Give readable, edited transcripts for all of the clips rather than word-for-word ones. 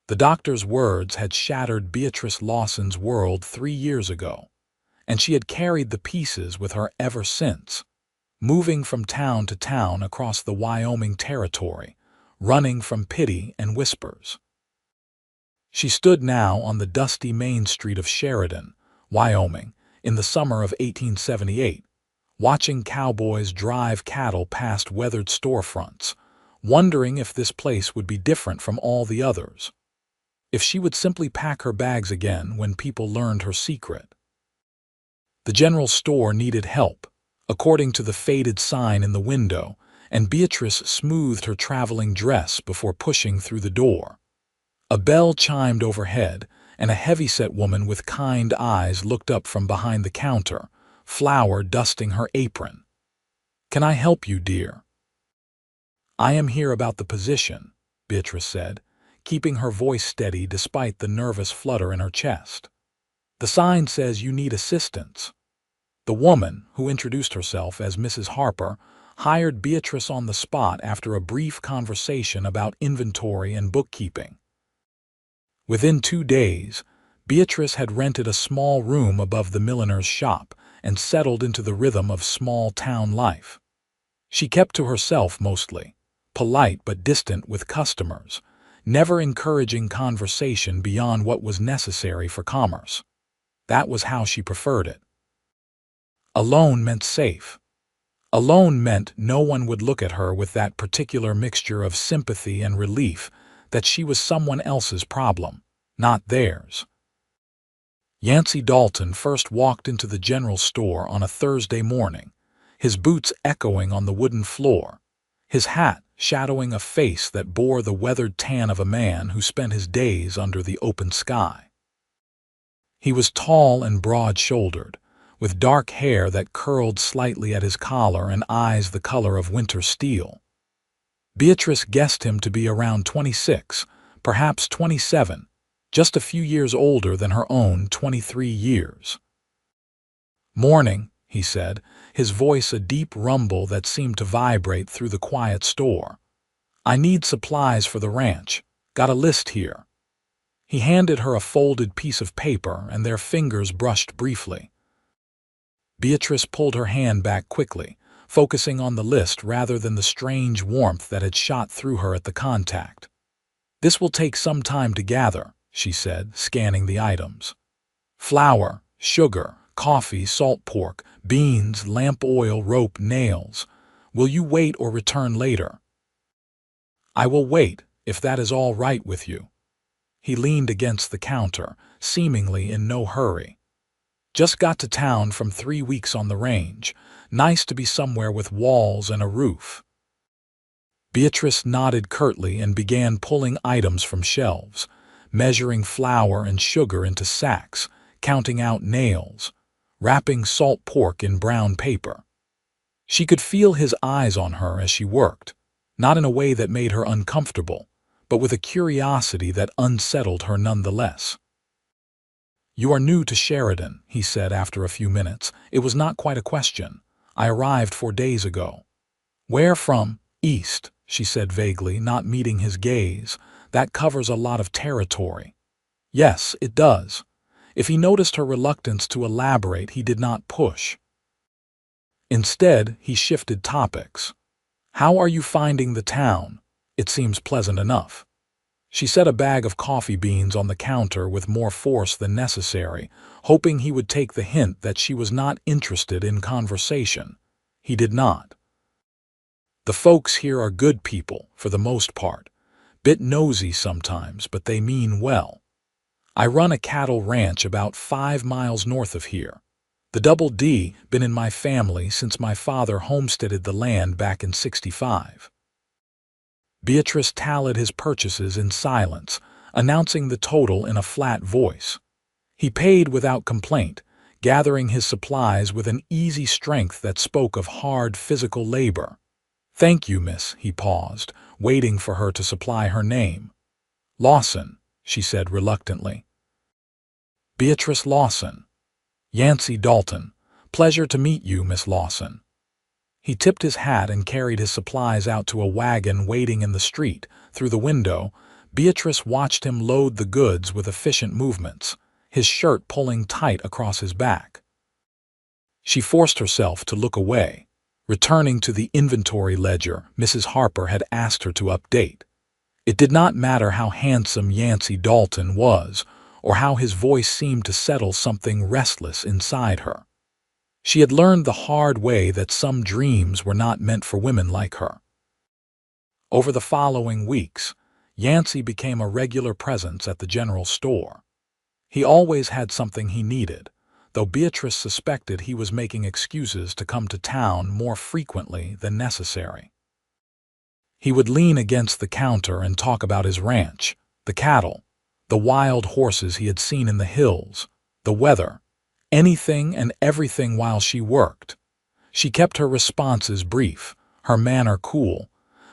The doctor's words had shattered Beatrice Lawson's world 3 years ago, and she had carried the pieces with her ever since, moving from town to town across the Wyoming territory, running from pity and whispers. She stood now on the dusty main street of Sheridan, Wyoming, in the summer of 1878, watching cowboys drive cattle past weathered storefronts, wondering if this place would be different from all the others, if she would simply pack her bags again when people learned her secret. The general store needed help, according to the faded sign in the window, and Beatrice smoothed her traveling dress before pushing through the door. A bell chimed overhead, and a heavy-set woman with kind eyes looked up from behind the counter, flour dusting her apron. "Can I help you, dear?" "I am here about the position," Beatrice said, keeping her voice steady despite the nervous flutter in her chest. "The sign says you need assistance." The woman, who introduced herself as Mrs. Harper, hired Beatrice on the spot after a brief conversation about inventory and bookkeeping. Within 2 days, Beatrice had rented a small room above the milliner's shop and settled into the rhythm of small-town life. She kept to herself mostly, polite but distant with customers, never encouraging conversation beyond what was necessary for commerce. That was how she preferred it. Alone meant safe. Alone meant no one would look at her with that particular mixture of sympathy and relief that she was someone else's problem, not theirs. Yancey Dalton first walked into the general store on a Thursday morning, his boots echoing on the wooden floor, his hat shadowing a face that bore the weathered tan of a man who spent his days under the open sky. He was tall and broad-shouldered, with dark hair that curled slightly at his collar and eyes the color of winter steel. Beatrice guessed him to be around 26, perhaps 27, just a few years older than her own 23 years. "Morning," he said, his voice a deep rumble that seemed to vibrate through the quiet store. "I need supplies for the ranch. Got a list here." He handed her a folded piece of paper, and their fingers brushed briefly. Beatrice pulled her hand back quickly, focusing on the list rather than the strange warmth that had shot through her at the contact. "This will take some time to gather," she said, scanning the items. "Flour, sugar, coffee, salt pork, beans, lamp oil, rope, nails. Will you wait or return later?" "I will wait, if that is all right with you." He leaned against the counter, seemingly in no hurry. "Just got to town from 3 weeks on the range. Nice to be somewhere with walls and a roof." Beatrice nodded curtly and began pulling items from shelves, measuring flour and sugar into sacks, counting out nails, wrapping salt pork in brown paper. She could feel his eyes on her as she worked, not in a way that made her uncomfortable, but with a curiosity that unsettled her nonetheless. "You are new to Sheridan," he said after a few minutes. It was not quite a question. "I arrived 4 days ago." "Where from?" "East," she said vaguely, not meeting his gaze. "That covers a lot of territory." "Yes, it does." If he noticed her reluctance to elaborate, he did not push. Instead, he shifted topics. "How are you finding the town? It seems pleasant enough." She set a bag of coffee beans on the counter with more force than necessary, hoping he would take the hint that she was not interested in conversation. He did not. "The folks here are good people, for the most part. Bit nosy sometimes, but they mean well. I run a cattle ranch about 5 miles north of here. The Double D, been in my family since my father homesteaded the land back in '65. Beatrice tallied his purchases in silence, announcing the total in a flat voice. He paid without complaint, gathering his supplies with an easy strength that spoke of hard physical labor. "Thank you, miss," he paused, waiting for her to supply her name. "Lawson," she said reluctantly. "Beatrice Lawson." "Yancey Dalton. Pleasure to meet you, Miss Lawson." He tipped his hat and carried his supplies out to a wagon waiting in the street. Through the window, Beatrice watched him load the goods with efficient movements, his shirt pulling tight across his back. She forced herself to look away, returning to the inventory ledger Mrs. Harper had asked her to update. It did not matter how handsome Yancey Dalton was, or how his voice seemed to settle something restless inside her. She had learned the hard way that some dreams were not meant for women like her. Over the following weeks, Yancey became a regular presence at the general store. He always had something he needed, though Beatrice suspected he was making excuses to come to town more frequently than necessary. He would lean against the counter and talk about his ranch, the cattle, the wild horses he had seen in the hills, the weather, anything and everything while she worked. She kept her responses brief, her manner cool,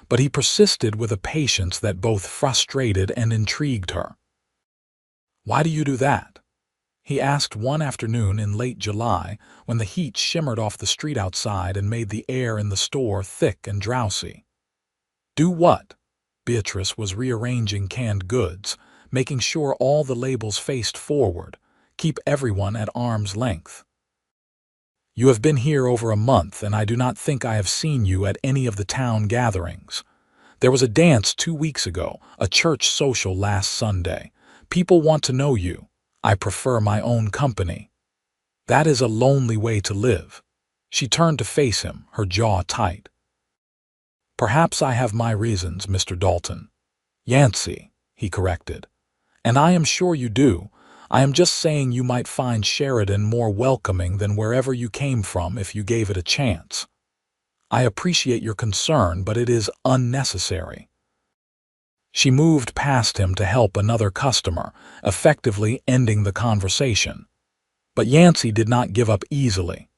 but he persisted with a patience that both frustrated and intrigued her. "Why do you do that?" he asked one afternoon in late July when the heat shimmered off the street outside and made the air in the store thick and drowsy. "Do what?" Beatrice was rearranging canned goods, making sure all the labels faced forward, keep everyone at arm's length. "You have been here over a month, and I do not think I have seen you at any of the town gatherings. There was a dance 2 weeks ago, a church social last Sunday. People want to know you. I prefer my own company." "That is a lonely way to live." She turned to face him, her jaw tight. "Perhaps I have my reasons, Mr. Dalton." "Yancey," he corrected. "And I am sure you do. I am just saying you might find Sheridan more welcoming than wherever you came from if you gave it a chance. I appreciate your concern, but it is unnecessary." She moved past him to help another customer, effectively ending the conversation. But Yancey did not give up easily.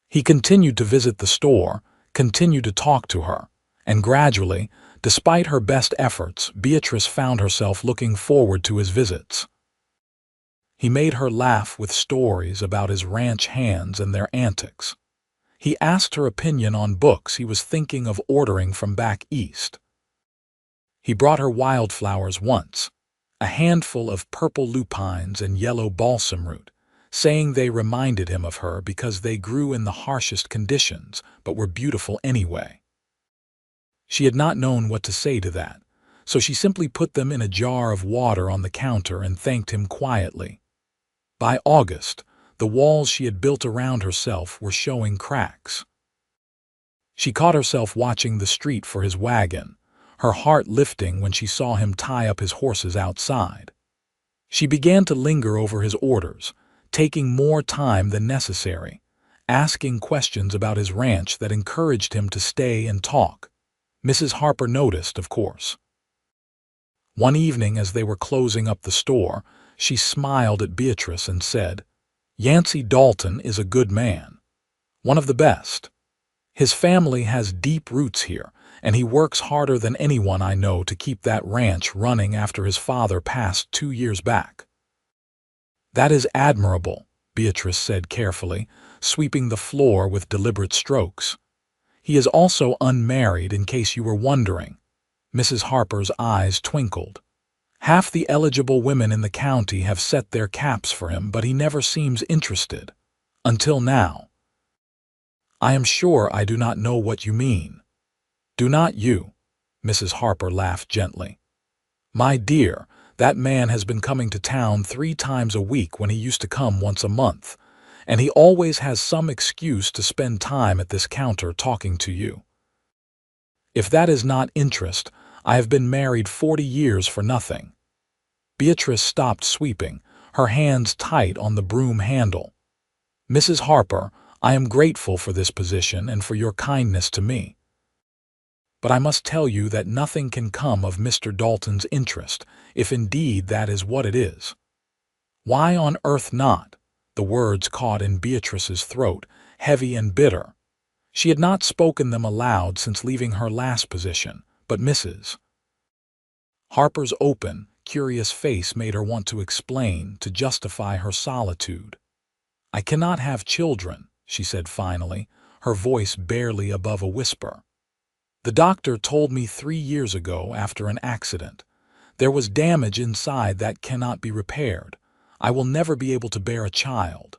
He continued to visit the store, continued to talk to her, and gradually, despite her best efforts, Beatrice found herself looking forward to his visits. He made her laugh with stories about his ranch hands and their antics. He asked her opinion on books he was thinking of ordering from back east. He brought her wildflowers once, a handful of purple lupines and yellow balsam root, saying they reminded him of her because they grew in the harshest conditions but were beautiful anyway. She had not known what to say to that, so she simply put them in a jar of water on the counter and thanked him quietly. By August, the walls she had built around herself were showing cracks. She caught herself watching the street for his wagon, her heart lifting when she saw him tie up his horses outside. She began to linger over his orders, taking more time than necessary, asking questions about his ranch that encouraged him to stay and talk. Mrs. Harper noticed, of course. One evening as they were closing up the store, she smiled at Beatrice and said, "Yancey Dalton is a good man. One of the best. His family has deep roots here, and he works harder than anyone I know to keep that ranch running after his father passed 2 years back." "That is admirable," Beatrice said carefully, sweeping the floor with deliberate strokes. "He is also unmarried, in case you were wondering." Mrs. Harper's eyes twinkled. "Half the eligible women in the county have set their caps for him, but he never seems interested. Until now." "I am sure I do not know what you mean." "Do not you?" Mrs. Harper laughed gently. "My dear, that man has been coming to town 3 times a week when he used to come once a month, and he always has some excuse to spend time at this counter talking to you. If that is not interest, I have been married 40 years for nothing." Beatrice stopped sweeping, her hands tight on the broom handle. "Mrs. Harper, I am grateful for this position and for your kindness to me. But I must tell you that nothing can come of Mr. Dalton's interest, if indeed that is what it is." "Why on earth not?" The words caught in Beatrice's throat, heavy and bitter. She had not spoken them aloud since leaving her last position, but Mrs. Harper's open, curious face made her want to explain, to justify her solitude. "I cannot have children," she said finally, her voice barely above a whisper. "The doctor told me 3 years ago after an accident. There was damage inside that cannot be repaired. I will never be able to bear a child."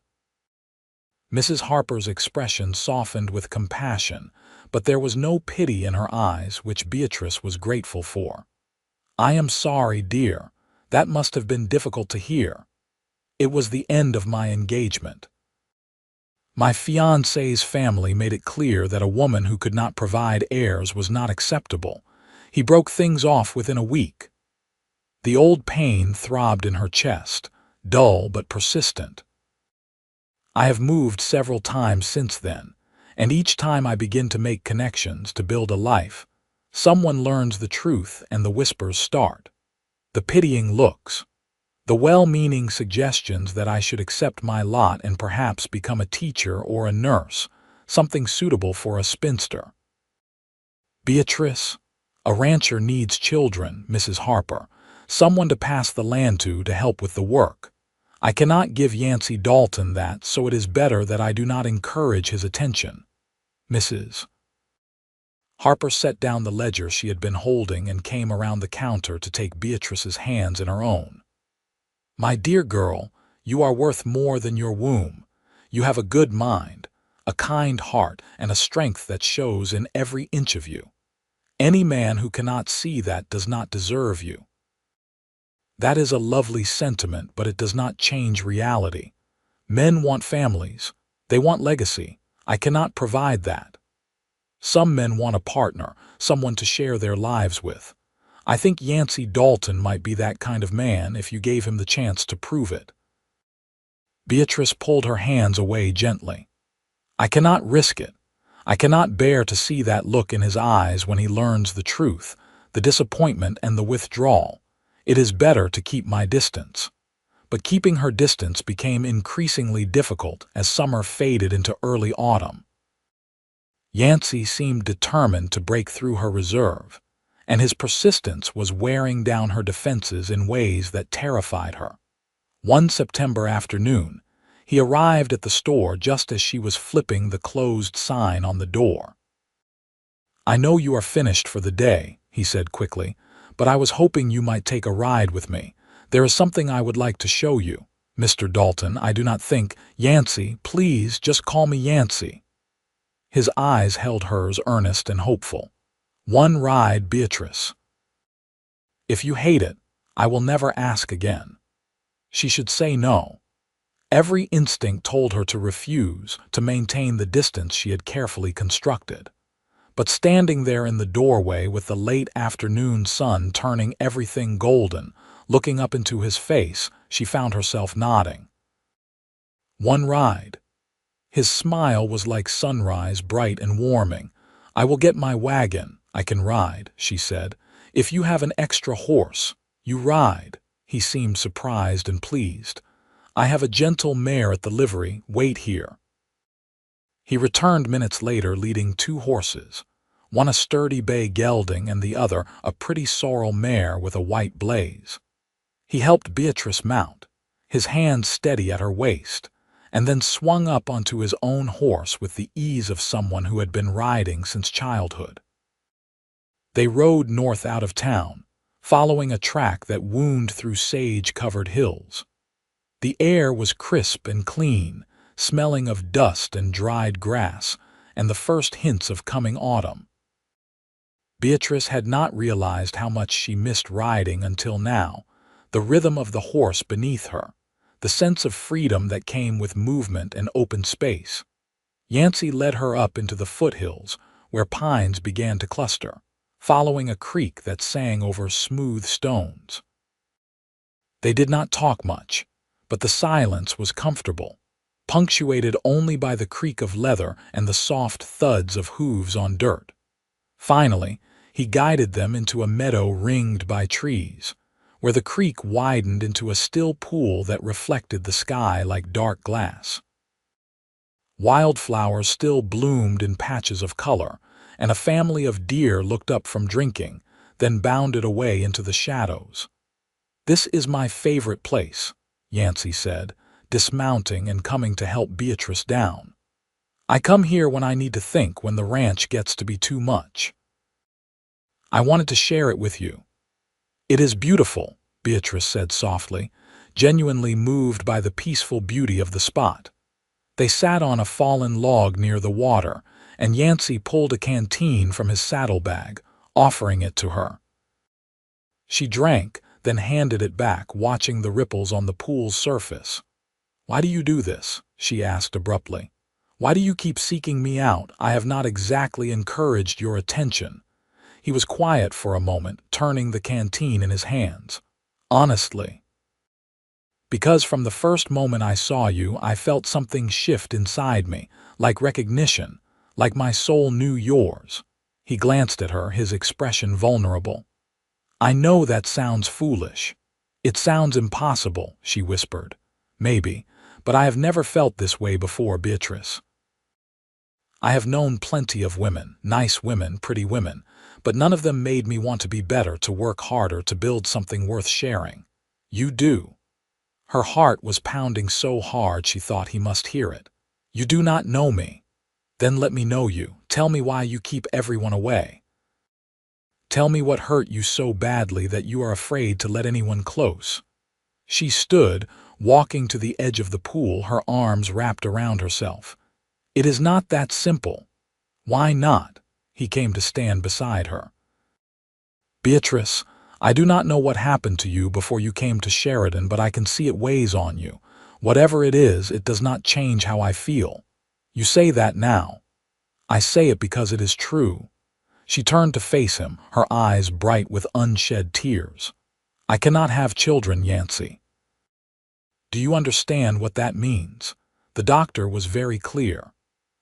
Mrs. Harper's expression softened with compassion, but there was no pity in her eyes, which Beatrice was grateful for. "I am sorry, dear. That must have been difficult to hear. It was the end of my engagement. My fiancé's family made it clear that a woman who could not provide heirs was not acceptable. He broke things off within a week." The old pain throbbed in her chest, dull but persistent. "I have moved several times since then, and each time I begin to make connections to build a life. Someone learns the truth and the whispers start. The pitying looks. The well-meaning suggestions that I should accept my lot and perhaps become a teacher or a nurse, something suitable for a spinster." "Beatrice, a rancher needs children, Mrs. Harper, someone to pass the land to help with the work. I cannot give Yancey Dalton that, so it is better that I do not encourage his attention. Mrs." Harper set down the ledger she had been holding and came around the counter to take Beatrice's hands in her own. "My dear girl, you are worth more than your womb. You have a good mind, a kind heart, and a strength that shows in every inch of you. Any man who cannot see that does not deserve you." That is a lovely sentiment, but it does not change reality. Men want families. They want legacy. I cannot provide that. Some men want a partner, someone to share their lives with. I think Yancey Dalton might be that kind of man if you gave him the chance to prove it. Beatrice pulled her hands away gently. "I cannot risk it. I cannot bear to see that look in his eyes when he learns the truth, the disappointment and the withdrawal. It is better to keep my distance." But keeping her distance became increasingly difficult as summer faded into early autumn. Yancey seemed determined to break through her reserve, and his persistence was wearing down her defenses in ways that terrified her. One September afternoon, he arrived at the store just as she was flipping the closed sign on the door. "I know you are finished for the day," he said quickly, "but I was hoping you might take a ride with me. There is something I would like to show you. Mr. Dalton, I do not think— Yancey, please just call me Yancey." His eyes held hers, earnest and hopeful. "One ride, Beatrice. If you hate it, I will never ask again." She should say no. Every instinct told her to refuse, to maintain the distance she had carefully constructed. But standing there in the doorway with the late afternoon sun turning everything golden, looking up into his face, she found herself nodding. "One ride." His smile was like sunrise, bright and warming. "I will get my wagon. I can ride," she said. "If you have an extra horse, you ride." He seemed surprised and pleased. "I have a gentle mare at the livery. Wait here." He returned minutes later leading 2 horses, one a sturdy bay gelding and the other a pretty sorrel mare with a white blaze. He helped Beatrice mount, his hand steady at her waist, and then swung up onto his own horse with the ease of someone who had been riding since childhood. They rode north out of town, following a track that wound through sage-covered hills. The air was crisp and clean, smelling of dust and dried grass, and the first hints of coming autumn. Beatrice had not realized how much she missed riding until now, the rhythm of the horse beneath her, the sense of freedom that came with movement and open space. Yancey led her up into the foothills, where pines began to cluster, following a creek that sang over smooth stones. They did not talk much, but the silence was comfortable, punctuated only by the creak of leather and the soft thuds of hooves on dirt. Finally, he guided them into a meadow ringed by trees, where the creek widened into a still pool that reflected the sky like dark glass. Wildflowers still bloomed in patches of color, and a family of deer looked up from drinking, then bounded away into the shadows. "This is my favorite place," Yancey said, dismounting and coming to help Beatrice down. "I come here when I need to think, when the ranch gets to be too much. I wanted to share it with you." "It is beautiful," Beatrice said softly, genuinely moved by the peaceful beauty of the spot. They sat on a fallen log near the water, and Yancey pulled a canteen from his saddlebag, offering it to her. She drank, then handed it back, watching the ripples on the pool's surface. "Why do you do this?" she asked abruptly. "Why do you keep seeking me out? I have not exactly encouraged your attention." He was quiet for a moment, turning the canteen in his hands. "Honestly, because from the first moment I saw you, I felt something shift inside me, like recognition, like my soul knew yours." He glanced at her, his expression vulnerable. "I know that sounds foolish. It sounds impossible," she whispered. "Maybe, but I have never felt this way before, Beatrice. I have known plenty of women, nice women, pretty women, but none of them made me want to be better, to work harder, to build something worth sharing. You do." Her heart was pounding so hard she thought he must hear it. "You do not know me. Then let me know you. Tell me why you keep everyone away. Tell me what hurt you so badly that you are afraid to let anyone close." She stood, walking to the edge of the pool, her arms wrapped around herself. "It is not that simple." "Why not?" He came to stand beside her. "Beatrice, I do not know what happened to you before you came to Sheridan, but I can see it weighs on you. Whatever it is, it does not change how I feel. You say that now. I say it because it is true." She turned to face him, her eyes bright with unshed tears. "I cannot have children, Yancey. Do you understand what that means?" The doctor was very clear.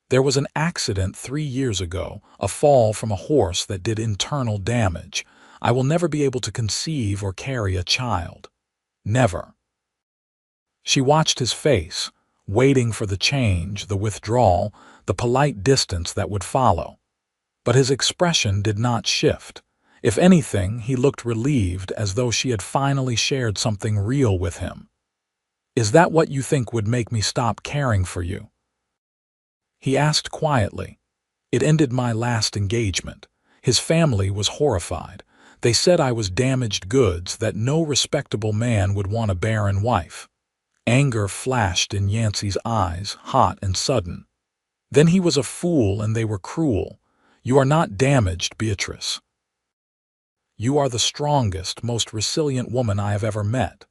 "There was an accident 3 years ago, a fall from a horse that did internal damage. I will never be able to conceive or carry a child. Never." She watched his face, waiting for the change, the withdrawal, the polite distance that would follow. But his expression did not shift. If anything, he looked relieved, as though she had finally shared something real with him. "Is that what you think would make me stop caring for you?" he asked quietly. "It ended my last engagement." His family was horrified. They said I was damaged goods, that no respectable man would want a barren wife. Anger flashed in Yancey's eyes, hot and sudden. "Then he was a fool and they were cruel. You are not damaged, Beatrice. You are the strongest, most resilient woman I have ever met.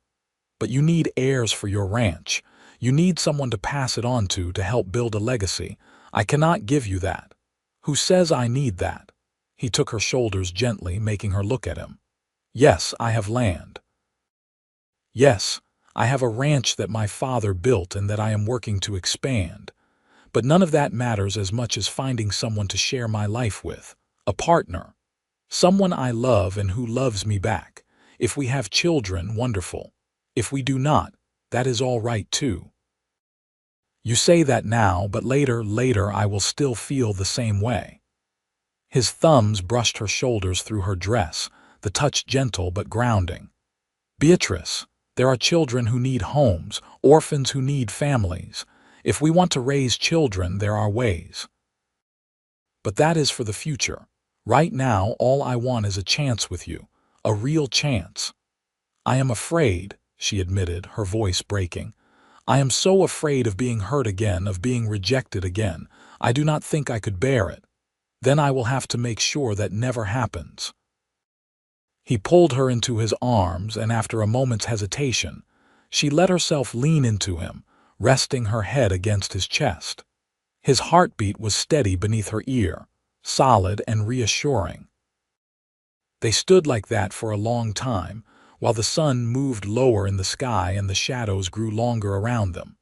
But you need heirs for your ranch. You need someone to pass it on to help build a legacy. I cannot give you that." "Who says I need that?" He took her shoulders gently, making her look at him. "Yes, I have land. Yes, I have a ranch that my father built and that I am working to expand. But none of that matters as much as finding someone to share my life with. A partner. Someone I love and who loves me back. If we have children, wonderful. If we do not, that is all right too. You say that now, but later I will still feel the same way." His thumbs brushed her shoulders through her dress, the touch gentle but grounding. "Beatrice, there are children who need homes, orphans who need families. If we want to raise children, there are ways. But that is for the future. Right now, all I want is a chance with you, a real chance." "I am afraid," she admitted, her voice breaking. "I am so afraid of being hurt again, of being rejected again. I do not think I could bear it. Then I will have to make sure that never happens." He pulled her into his arms, and after a moment's hesitation, she let herself lean into him, resting her head against his chest. His heartbeat was steady beneath her ear, solid and reassuring. They stood like that for a long time, while the sun moved lower in the sky and the shadows grew longer around them.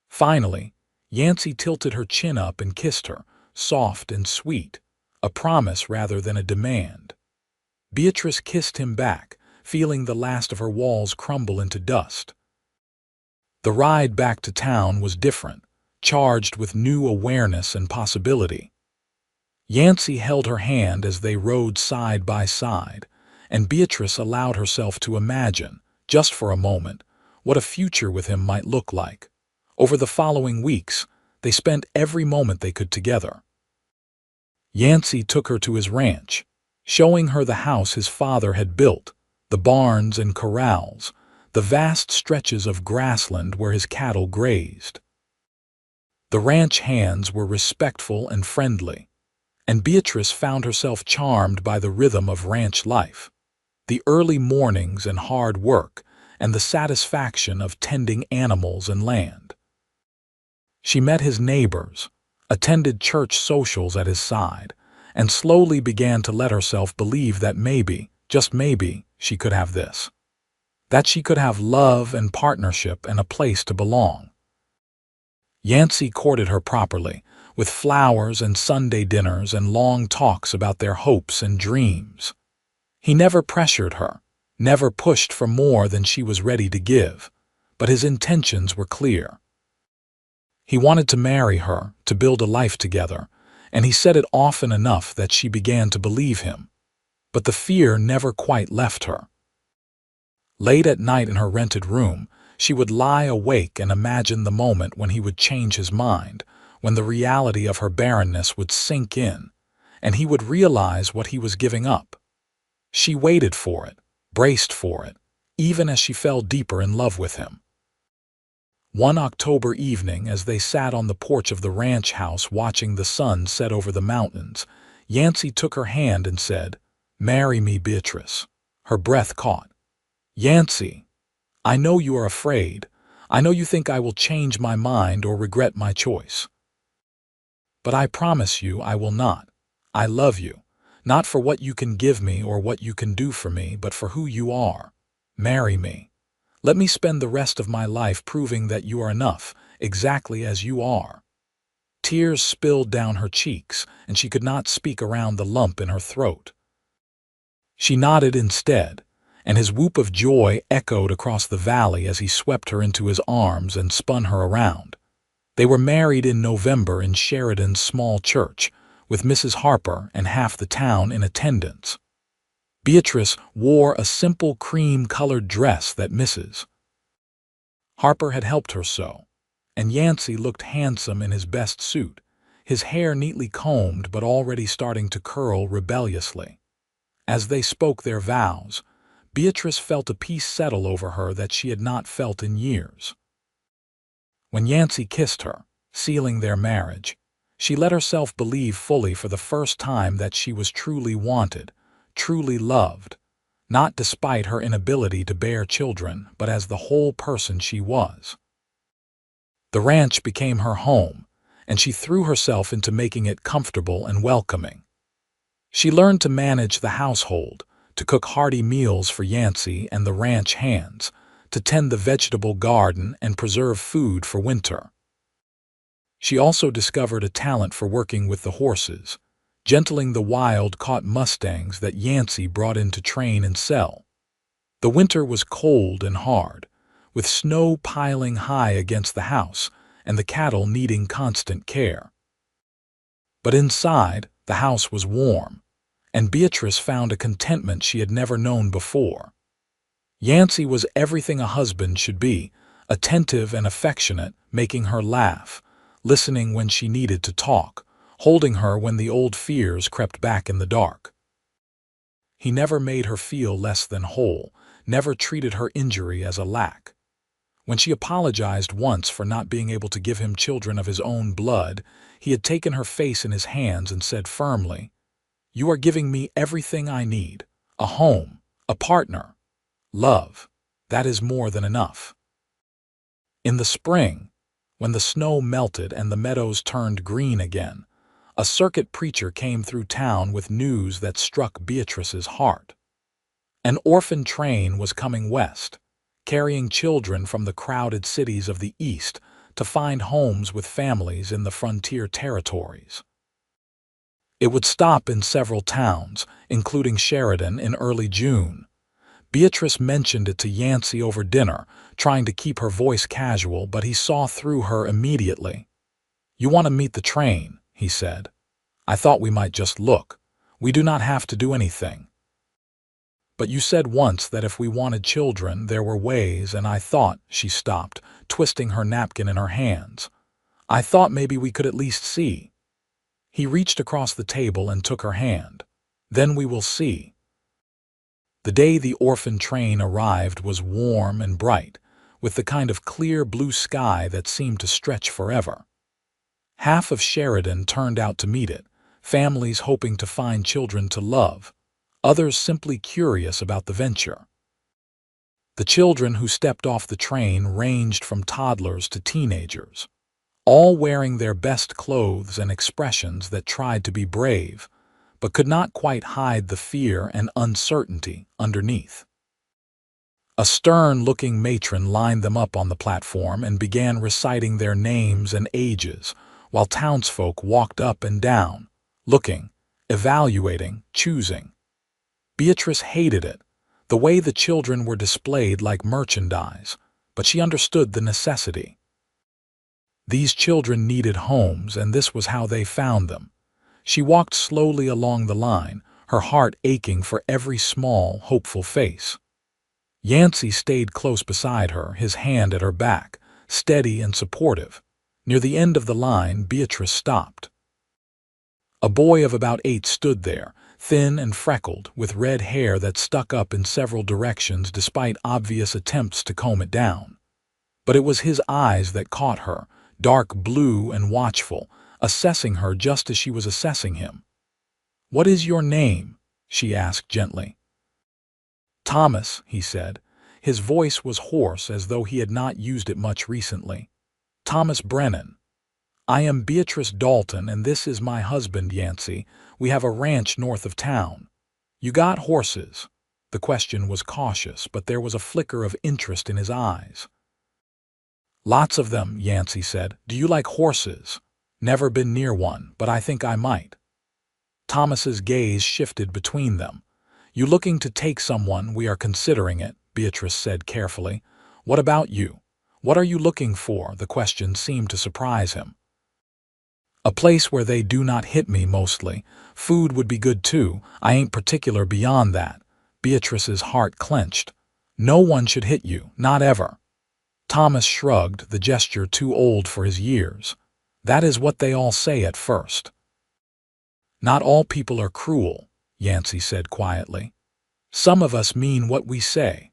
Finally, Yancey tilted her chin up and kissed her, soft and sweet, a promise rather than a demand. Beatrice kissed him back, feeling the last of her walls crumble into dust. The ride back to town was different, charged with new awareness and possibility. Yancey held her hand as they rode side by side, and Beatrice allowed herself to imagine, just for a moment, what a future with him might look like. Over the following weeks, they spent every moment they could together. Yancey took her to his ranch, showing her the house his father had built, the barns and corrals, the vast stretches of grassland where his cattle grazed. The ranch hands were respectful and friendly, and Beatrice found herself charmed by the rhythm of ranch life, the early mornings and hard work, and the satisfaction of tending animals and land. She met his neighbors, attended church socials at his side, and slowly began to let herself believe that maybe, just maybe, she could have this. That she could have love and partnership and a place to belong. Yancey courted her properly, with flowers and Sunday dinners and long talks about their hopes and dreams. He never pressured her, never pushed for more than she was ready to give, but his intentions were clear. He wanted to marry her, to build a life together, and he said it often enough that she began to believe him. But the fear never quite left her. Late at night in her rented room, she would lie awake and imagine the moment when he would change his mind, when the reality of her barrenness would sink in, and he would realize what he was giving up. She waited for it, braced for it, even as she fell deeper in love with him. One October evening, as they sat on the porch of the ranch house watching the sun set over the mountains, Yancey took her hand and said, "Marry me, Beatrice." Her breath caught. "Yancey, I know you are afraid. I know you think I will change my mind or regret my choice. But I promise you I will not. I love you, not for what you can give me or what you can do for me, but for who you are. Marry me. Let me spend the rest of my life proving that you are enough, exactly as you are." Tears spilled down her cheeks, and she could not speak around the lump in her throat. She nodded instead, and his whoop of joy echoed across the valley as he swept her into his arms and spun her around. They were married in November in Sheridan's small church, with Mrs. Harper and half the town in attendance. Beatrice wore a simple cream-colored dress that Mrs. Harper had helped her sew, and Yancey looked handsome in his best suit, his hair neatly combed but already starting to curl rebelliously. As they spoke their vows, Beatrice felt a peace settle over her that she had not felt in years. When Yancey kissed her, sealing their marriage, she let herself believe fully for the first time that she was truly wanted, truly loved, not despite her inability to bear children, but as the whole person she was. The ranch became her home, and she threw herself into making it comfortable and welcoming. She learned to manage the household, to cook hearty meals for Yancey and the ranch hands, to tend the vegetable garden and preserve food for winter. She also discovered a talent for working with the horses, gentling the wild-caught mustangs that Yancey brought in to train and sell. The winter was cold and hard, with snow piling high against the house and the cattle needing constant care. But inside, the house was warm, and Beatrice found a contentment she had never known before. Yancey was everything a husband should be, attentive and affectionate, making her laugh, listening when she needed to talk, holding her when the old fears crept back in the dark. He never made her feel less than whole, never treated her injury as a lack. When she apologized once for not being able to give him children of his own blood, he had taken her face in his hands and said firmly, "You are giving me everything I need, a home, a partner, love. That is more than enough." In the spring, when the snow melted and the meadows turned green again, a circuit preacher came through town with news that struck Beatrice's heart. An orphan train was coming west, carrying children from the crowded cities of the East to find homes with families in the frontier territories. It would stop in several towns, including Sheridan, in early June. Beatrice mentioned it to Yancey over dinner, trying to keep her voice casual, but he saw through her immediately. "You want to meet the train," he said. "I thought we might just look. We do not have to do anything. But you said once that if we wanted children, there were ways, and I thought," she stopped, twisting her napkin in her hands. "I thought maybe we could at least see." He reached across the table and took her hand. "Then we will see." The day the orphan train arrived was warm and bright, with the kind of clear blue sky that seemed to stretch forever. Half of Sheridan turned out to meet it, families hoping to find children to love, others simply curious about the venture. The children who stepped off the train ranged from toddlers to teenagers, all wearing their best clothes and expressions that tried to be brave, but could not quite hide the fear and uncertainty underneath. A stern-looking matron lined them up on the platform and began reciting their names and ages, while townsfolk walked up and down, looking, evaluating, choosing. Beatrice hated it, the way the children were displayed like merchandise, but she understood the necessity. These children needed homes, and this was how they found them. She walked slowly along the line, her heart aching for every small, hopeful face. Yancey stayed close beside her, his hand at her back, steady and supportive. Near the end of the line, Beatrice stopped. A boy of about 8 stood there, thin and freckled, with red hair that stuck up in several directions despite obvious attempts to comb it down. But it was his eyes that caught her, dark blue and watchful, assessing her just as she was assessing him. "What is your name?" she asked gently. "Thomas," he said. His voice was hoarse as though he had not used it much recently. "Thomas Brennan. I am Beatrice Dalton, and this is my husband, Yancey. We have a ranch north of town. You got horses?" The question was cautious, but there was a flicker of interest in his eyes. "Lots of them," Yancey said. "Do you like horses?" "Never been near one, but I think I might." Thomas's gaze shifted between them. "You looking to take someone? We are considering it," Beatrice said carefully. "What about you? What are you looking for?" The question seemed to surprise him. "A place where they do not hit me mostly. Food would be good too. I ain't particular beyond that." Beatrice's heart clenched. "No one should hit you, not ever." Thomas shrugged, the gesture too old for his years. "That is what they all say at first." "Not all people are cruel," Yancey said quietly. "Some of us mean what we say."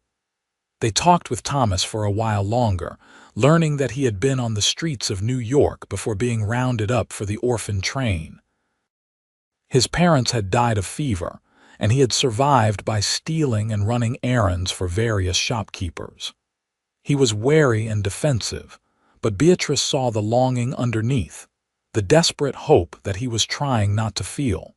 They talked with Thomas for a while longer, learning that he had been on the streets of New York before being rounded up for the orphan train. His parents had died of fever, and he had survived by stealing and running errands for various shopkeepers. He was wary and defensive, but Beatrice saw the longing underneath, the desperate hope that he was trying not to feel.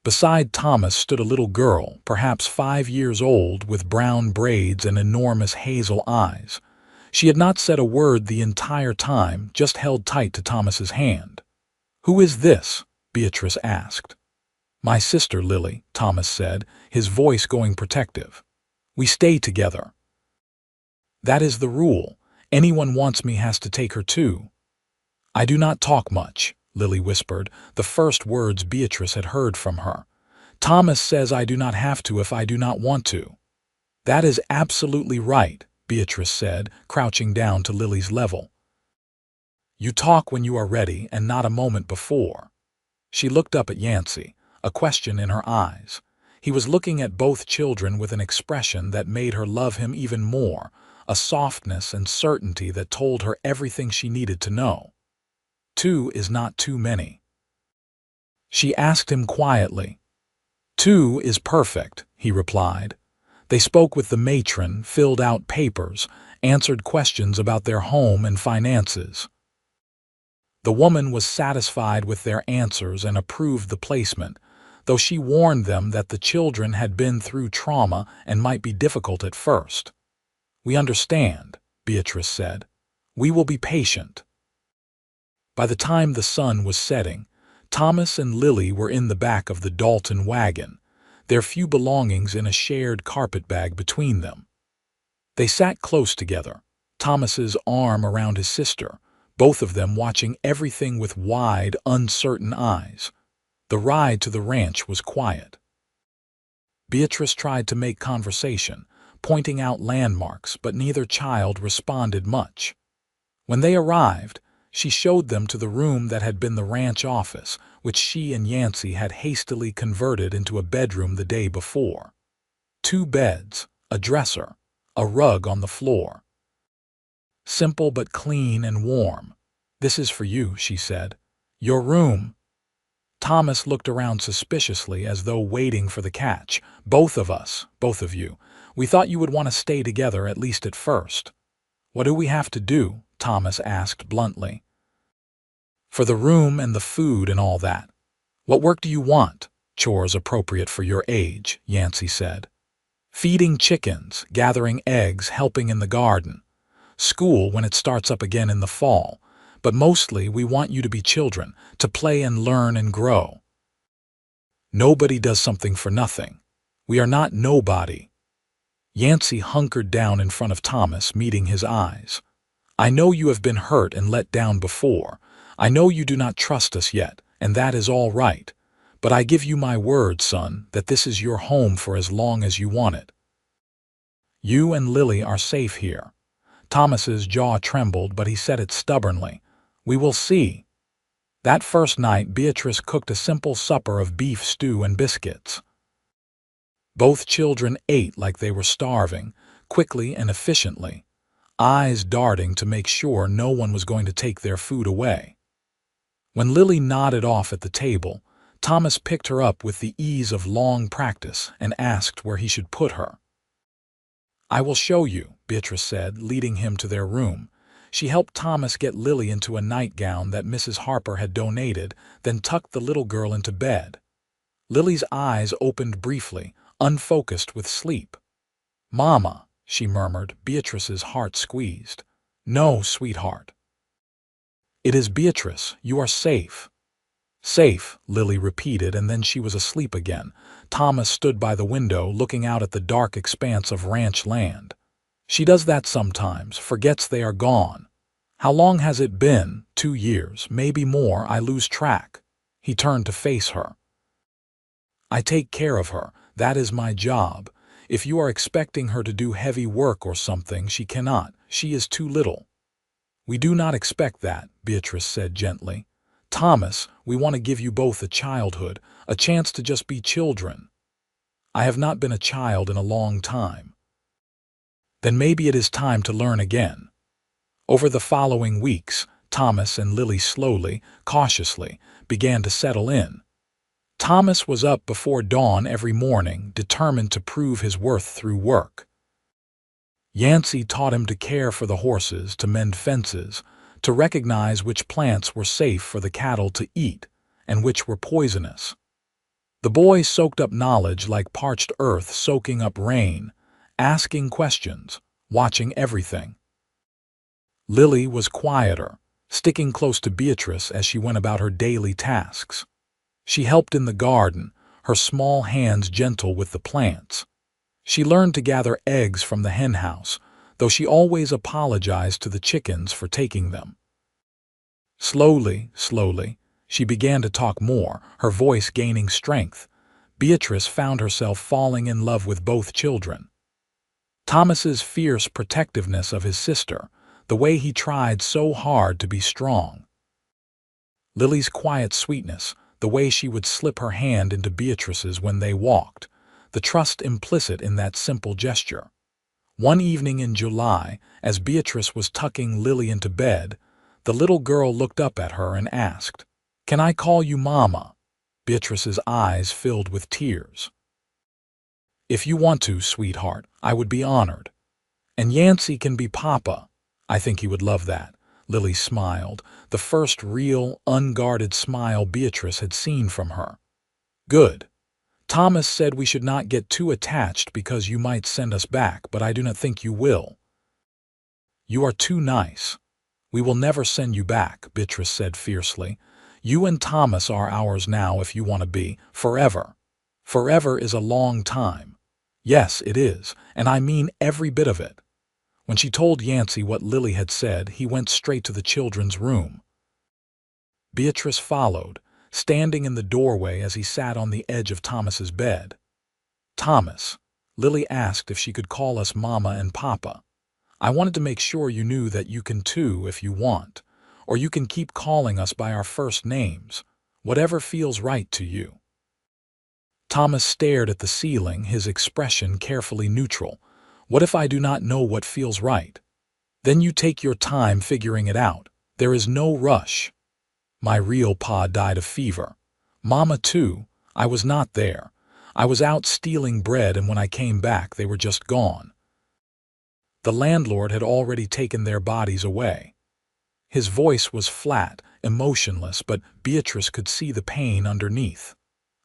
Beside Thomas stood a little girl, perhaps 5 years old, with brown braids and enormous hazel eyes. She had not said a word the entire time, just held tight to Thomas's hand. "Who is this?" Beatrice asked. "My sister, Lily," Thomas said, his voice going protective. "We stay together." "That is the rule. Anyone wants me has to take her too." "I do not talk much," Lily whispered, the first words Beatrice had heard from her. "Thomas says I do not have to if I do not want to." "That is absolutely right," Beatrice said, crouching down to Lily's level. "You talk when you are ready and not a moment before." She looked up at Yancey, a question in her eyes. He was looking at both children with an expression that made her love him even more, a softness and certainty that told her everything she needed to know. "2 is not too many." She asked him quietly. "2 is perfect," he replied. They spoke with the matron, filled out papers, answered questions about their home and finances. The woman was satisfied with their answers and approved the placement, though she warned them that the children had been through trauma and might be difficult at first. "We understand," Beatrice said. "We will be patient." By the time the sun was setting, Thomas and Lily were in the back of the Dalton wagon, their few belongings in a shared carpetbag between them. They sat close together, Thomas's arm around his sister, both of them watching everything with wide, uncertain eyes. The ride to the ranch was quiet. Beatrice tried to make conversation, pointing out landmarks, but neither child responded much. When they arrived, she showed them to the room that had been the ranch office, which she and Yancey had hastily converted into a bedroom the day before. 2 beds, a dresser, a rug on the floor. Simple but clean and warm. "This is for you," she said. "Your room." Thomas looked around suspiciously as though waiting for the catch. "Both of us, both of you. We thought you would want to stay together at least at first." "What do we have to do?" Thomas asked bluntly. "For the room and the food and all that. What work do you want?" "Chores appropriate for your age," Yancey said. "Feeding chickens, gathering eggs, helping in the garden. School when it starts up again in the fall. But mostly we want you to be children, to play and learn and grow. Nobody does something for nothing. We are not nobody." Yancey hunkered down in front of Thomas, meeting his eyes. "I know you have been hurt and let down before. I know you do not trust us yet, and that is all right. But I give you my word, son, that this is your home for as long as you want it. You and Lily are safe here." Thomas's jaw trembled, but he said it stubbornly. "We will see." That first night, Beatrice cooked a simple supper of beef stew and biscuits. Both children ate like they were starving, quickly and efficiently, eyes darting to make sure no one was going to take their food away. When Lily nodded off at the table, Thomas picked her up with the ease of long practice and asked where he should put her. "I will show you," Beatrice said, leading him to their room. She helped Thomas get Lily into a nightgown that Mrs. Harper had donated, then tucked the little girl into bed. Lily's eyes opened briefly, unfocused with sleep. "Mama," she murmured, Beatrice's heart squeezed. "No, sweetheart." "It is Beatrice. You are safe." "Safe," Lily repeated, and then she was asleep again. Thomas stood by the window, looking out at the dark expanse of ranch land. "She does that sometimes, forgets they are gone. How long has it been? 2 years, maybe more, I lose track." He turned to face her. "I take care of her. That is my job. If you are expecting her to do heavy work or something, she cannot. She is too little." "We do not expect that," Beatrice said gently. "Thomas, we want to give you both a childhood, a chance to just be children." "I have not been a child in a long time." "Then maybe it is time to learn again." Over the following weeks, Thomas and Lily slowly, cautiously, began to settle in. Thomas was up before dawn every morning, determined to prove his worth through work. Yancey taught him to care for the horses, to mend fences, to recognize which plants were safe for the cattle to eat and which were poisonous. The boy soaked up knowledge like parched earth soaking up rain, asking questions, watching everything. Lily was quieter, sticking close to Beatrice as she went about her daily tasks. She helped in the garden, her small hands gentle with the plants. She learned to gather eggs from the henhouse, though she always apologized to the chickens for taking them. Slowly, she began to talk more, her voice gaining strength. Beatrice found herself falling in love with both children. Thomas's fierce protectiveness of his sister, the way he tried so hard to be strong. Lily's quiet sweetness, the way she would slip her hand into Beatrice's when they walked, the trust implicit in that simple gesture. One evening in July, as Beatrice was tucking Lily into bed, the little girl looked up at her and asked, "Can I call you Mama?" Beatrice's eyes filled with tears. "If you want to, sweetheart, I would be honored. And Yancey can be Papa. I think he would love that." Lily smiled, the first real, unguarded smile Beatrice had seen from her. "Good. Thomas said we should not get too attached because you might send us back, but I do not think you will." "You are too nice. We will never send you back," Beatrice said fiercely. "You and Thomas are ours now if you want to be, forever. Forever is a long time. Yes, it is, and I mean every bit of it." When she told Yancey what Lily had said, he went straight to the children's room. Beatrice followed, standing in the doorway as he sat on the edge of Thomas's bed. "Thomas," Lily asked if she could call us Mama and Papa. "I wanted to make sure you knew that you can too if you want, or you can keep calling us by our first names, whatever feels right to you." Thomas stared at the ceiling, his expression carefully neutral. What if I do not know what feels right? Then you take your time figuring it out. There is no rush. My real pa died of fever. Mama too. I was not there. I was out stealing bread, and when I came back they were just gone. The landlord had already taken their bodies away. His voice was flat, emotionless, but Beatrice could see the pain underneath.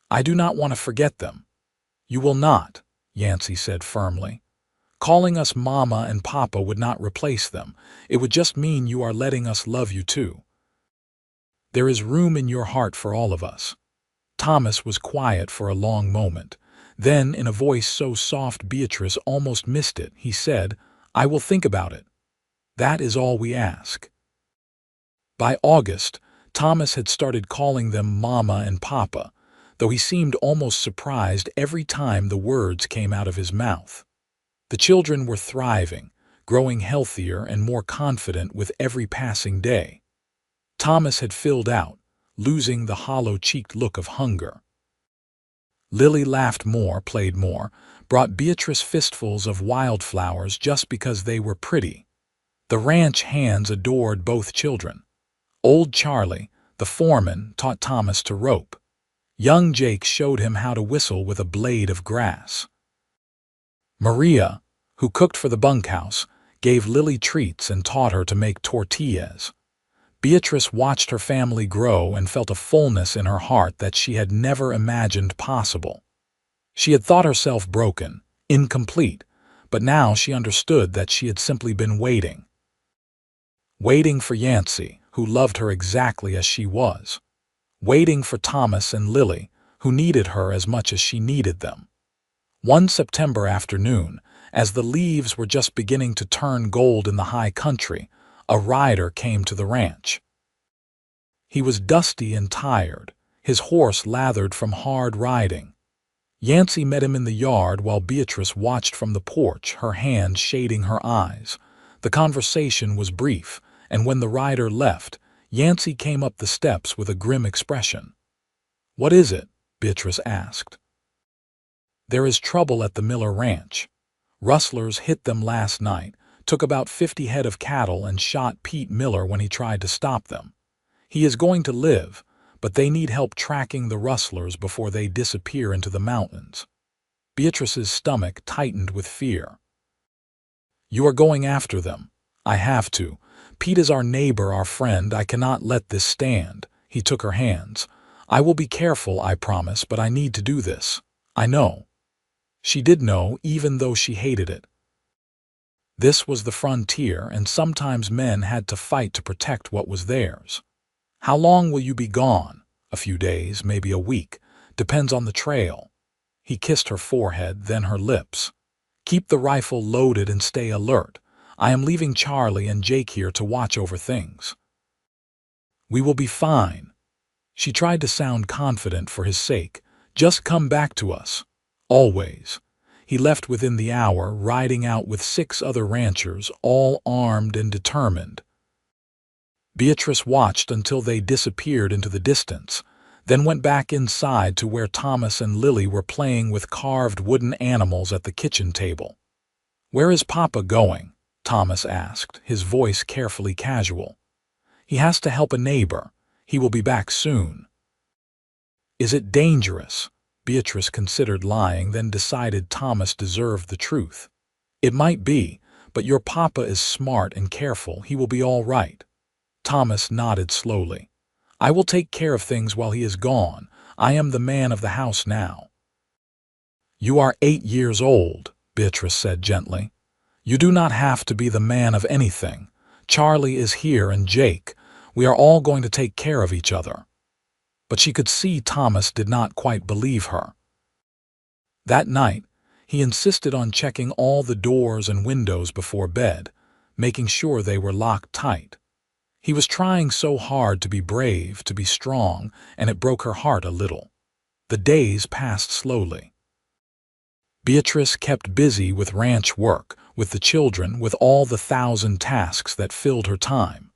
I do not want to forget them. You will not, Yancey said firmly. Calling us Mama and Papa would not replace them. It would just mean you are letting us love you too. There is room in your heart for all of us. Thomas was quiet for a long moment. Then, in a voice so soft Beatrice almost missed it, he said, I will think about it. That is all we ask. By August, Thomas had started calling them Mama and Papa, though he seemed almost surprised every time the words came out of his mouth. The children were thriving, growing healthier and more confident with every passing day. Thomas had filled out, losing the hollow-cheeked look of hunger. Lily laughed more, played more, brought Beatrice fistfuls of wildflowers just because they were pretty. The ranch hands adored both children. Old Charlie, the foreman, taught Thomas to rope. Young Jake showed him how to whistle with a blade of grass. Maria, who cooked for the bunkhouse, gave Lily treats and taught her to make tortillas. Beatrice watched her family grow and felt a fullness in her heart that she had never imagined possible. She had thought herself broken, incomplete, but now she understood that she had simply been waiting. Waiting for Yancey, who loved her exactly as she was. Waiting for Thomas and Lily, who needed her as much as she needed them. One September afternoon, as the leaves were just beginning to turn gold in the high country, a rider came to the ranch. He was dusty and tired, his horse lathered from hard riding. Yancey met him in the yard while Beatrice watched from the porch, her hand shading her eyes. The conversation was brief, and when the rider left, Yancey came up the steps with a grim expression. "What is it?" Beatrice asked. "There is trouble at the Miller Ranch. Rustlers hit them last night, took about 50 head of cattle and shot Pete Miller when he tried to stop them. He is going to live, but they need help tracking the rustlers before they disappear into the mountains." Beatrice's stomach tightened with fear. "You are going after them." "I have to. Pete is our neighbor, our friend. I cannot let this stand." He took her hands. "I will be careful, I promise, but I need to do this. I know." She did know, even though she hated it. This was the frontier, and sometimes men had to fight to protect what was theirs. "How long will you be gone?" "A few days, maybe a week. Depends on the trail." He kissed her forehead, then her lips. "Keep the rifle loaded and stay alert. I am leaving Charlie and Jake here to watch over things." "We will be fine." She tried to sound confident for his sake. "Just come back to us. Always." He left within the hour, riding out with 6 other ranchers, all armed and determined. Beatrice watched until they disappeared into the distance, then went back inside to where Thomas and Lily were playing with carved wooden animals at the kitchen table. "Where is Papa going?" Thomas asked, his voice carefully casual. "He has to help a neighbor. He will be back soon." "Is it dangerous?" Beatrice considered lying, then decided Thomas deserved the truth. "It might be, but your papa is smart and careful. He will be all right." Thomas nodded slowly. "I will take care of things while he is gone. I am the man of the house now." "You are 8 years old," Beatrice said gently. "You do not have to be the man of anything. Charlie is here and Jake. We are all going to take care of each other." But she could see Thomas did not quite believe her. That night, he insisted on checking all the doors and windows before bed, making sure they were locked tight. He was trying so hard to be brave, to be strong, and it broke her heart a little. The days passed slowly. Beatrice kept busy with ranch work, with the children, with all the 1,000 tasks that filled her time.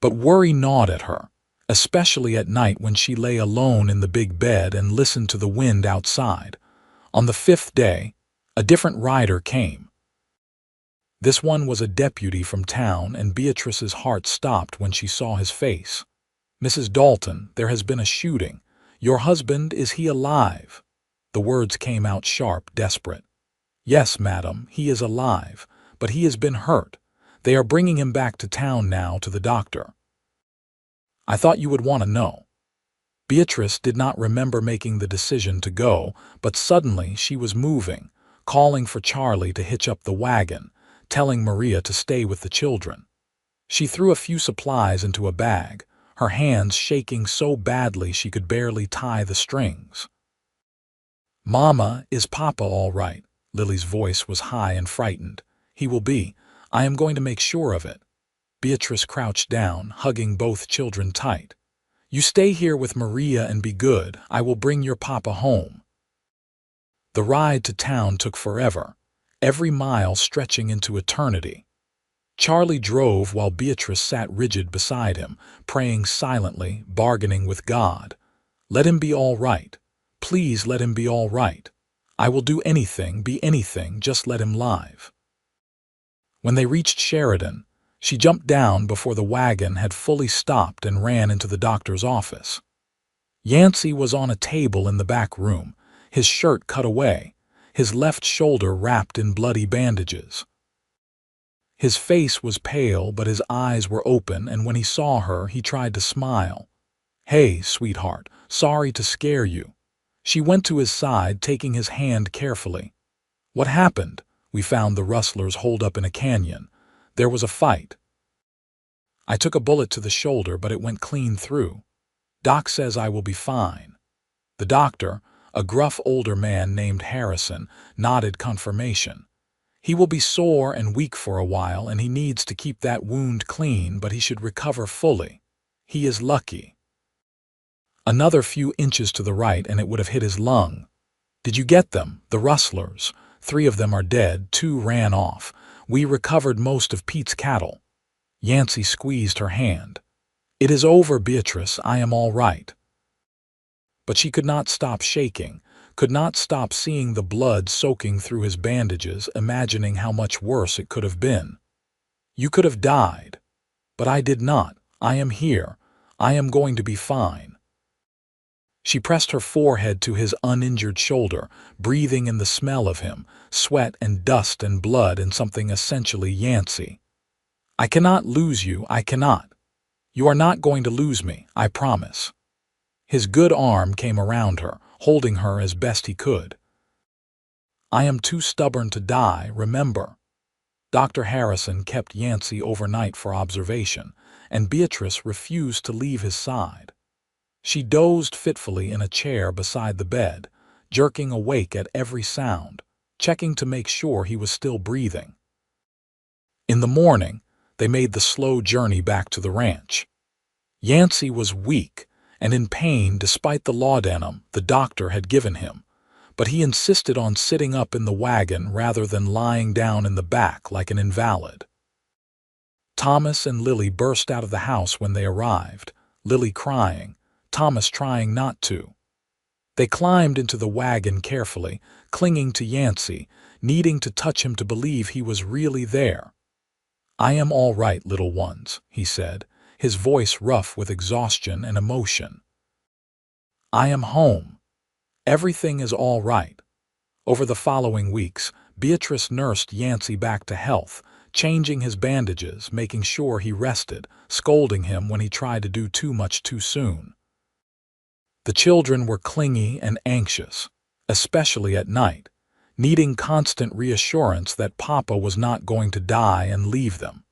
But worry gnawed at her. especially at night when she lay alone in the big bed and listened to the wind outside. On the fifth day, a different rider came. This one was a deputy from town, and Beatrice's heart stopped when she saw his face. "Mrs. Dalton, there has been a shooting. Your husband, is he alive?" The words came out sharp, desperate. "Yes, madam, he is alive, but he has been hurt. They are bringing him back to town now to the doctor." "I thought you would want to know." Beatrice did not remember making the decision to go, but suddenly she was moving, calling for Charlie to hitch up the wagon, telling Maria to stay with the children. She threw a few supplies into a bag, her hands shaking so badly she could barely tie the strings. "Mama, is Papa all right?" Lily's voice was high and frightened. "He will be. I am going to make sure of it." Beatrice crouched down, hugging both children tight. "You stay here with Maria and be good. I will bring your Papa home." The ride to town took forever, every mile stretching into eternity. Charlie drove while Beatrice sat rigid beside him, praying silently, bargaining with God. "Let him be all right. Please let him be all right. I will do anything, be anything, just let him live." When they reached Sheridan, she jumped down before the wagon had fully stopped and ran into the doctor's office. Yancey was on a table in the back room, his shirt cut away, his left shoulder wrapped in bloody bandages. His face was pale, but his eyes were open, and when he saw her, he tried to smile. "Hey, sweetheart, sorry to scare you." She went to his side, taking his hand carefully. "What happened?" "We found the rustlers holed up in a canyon. There was a fight. I took a bullet to the shoulder, but it went clean through. Doc says I will be fine." The doctor, a gruff older man named Harrison, nodded confirmation. "He will be sore and weak for a while, and he needs to keep that wound clean, but he should recover fully. He is lucky." Another few inches to the right and it would have hit his lung. "Did you get them, the rustlers? 3 of them are dead, 2 ran off. We recovered most of Pete's cattle." Yancey squeezed her hand. "It is over, Beatrice, I am all right." But she could not stop shaking, could not stop seeing the blood soaking through his bandages, imagining how much worse it could have been. "You could have died. But I did not. I am here. I am going to be fine." She pressed her forehead to his uninjured shoulder, breathing in the smell of him, sweat and dust and blood and something essentially Yancey. "I cannot lose you, I cannot. You are not going to lose me, I promise." His good arm came around her, holding her as best he could. "I am too stubborn to die, remember." Dr. Harrison kept Yancey overnight for observation, and Beatrice refused to leave his side. She dozed fitfully in a chair beside the bed, jerking awake at every sound, checking to make sure he was still breathing. In the morning, they made the slow journey back to the ranch. Yancey was weak and in pain despite the laudanum the doctor had given him, but he insisted on sitting up in the wagon rather than lying down in the back like an invalid. Thomas and Lily burst out of the house when they arrived, Lily crying, Thomas trying not to. They climbed into the wagon carefully, clinging to Yancey, needing to touch him to believe he was really there. "I am all right, little ones," he said, his voice rough with exhaustion and emotion. "I am home. Everything is all right." Over the following weeks, Beatrice nursed Yancey back to health, changing his bandages, making sure he rested, scolding him when he tried to do too much too soon. The children were clingy and anxious, especially at night, needing constant reassurance that Papa was not going to die and leave them.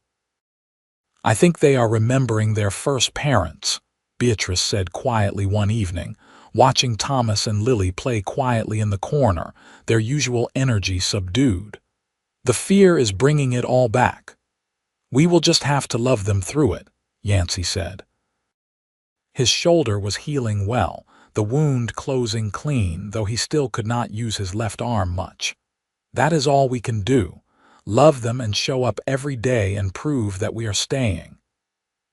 "I think they are remembering their first parents," Beatrice said quietly one evening, watching Thomas and Lily play quietly in the corner, their usual energy subdued. "The fear is bringing it all back. We will just have to love them through it," Yancey said. His shoulder was healing well, the wound closing clean, though he still could not use his left arm much. "That is all we can do. Love them and show up every day and prove that we are staying.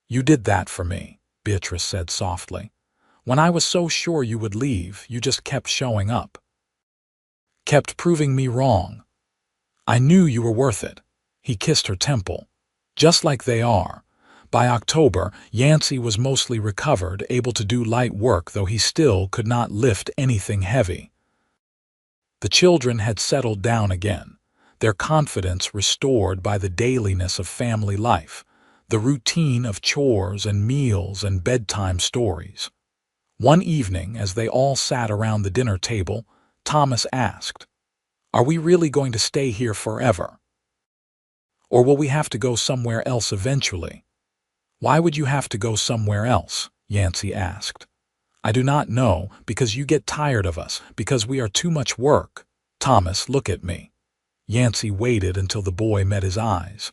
You did that for me." Beatrice said softly. When I was so sure you would leave, you just kept showing up. Kept proving me wrong. I knew you were worth it. He kissed her temple. Just like they are. By October, Yancey was mostly recovered, able to do light work, though he still could not lift anything heavy. The children had settled down again, their confidence restored by the dailiness of family life, the routine of chores and meals and bedtime stories. One evening, as they all sat around the dinner table, Thomas asked, "Are we really going to stay here forever? Or will we have to go somewhere else eventually?" "Why would you have to go somewhere else?" Yancey asked. "I do not know, because you get tired of us, because we are too much work." "Thomas, look at me." Yancey waited until the boy met his eyes.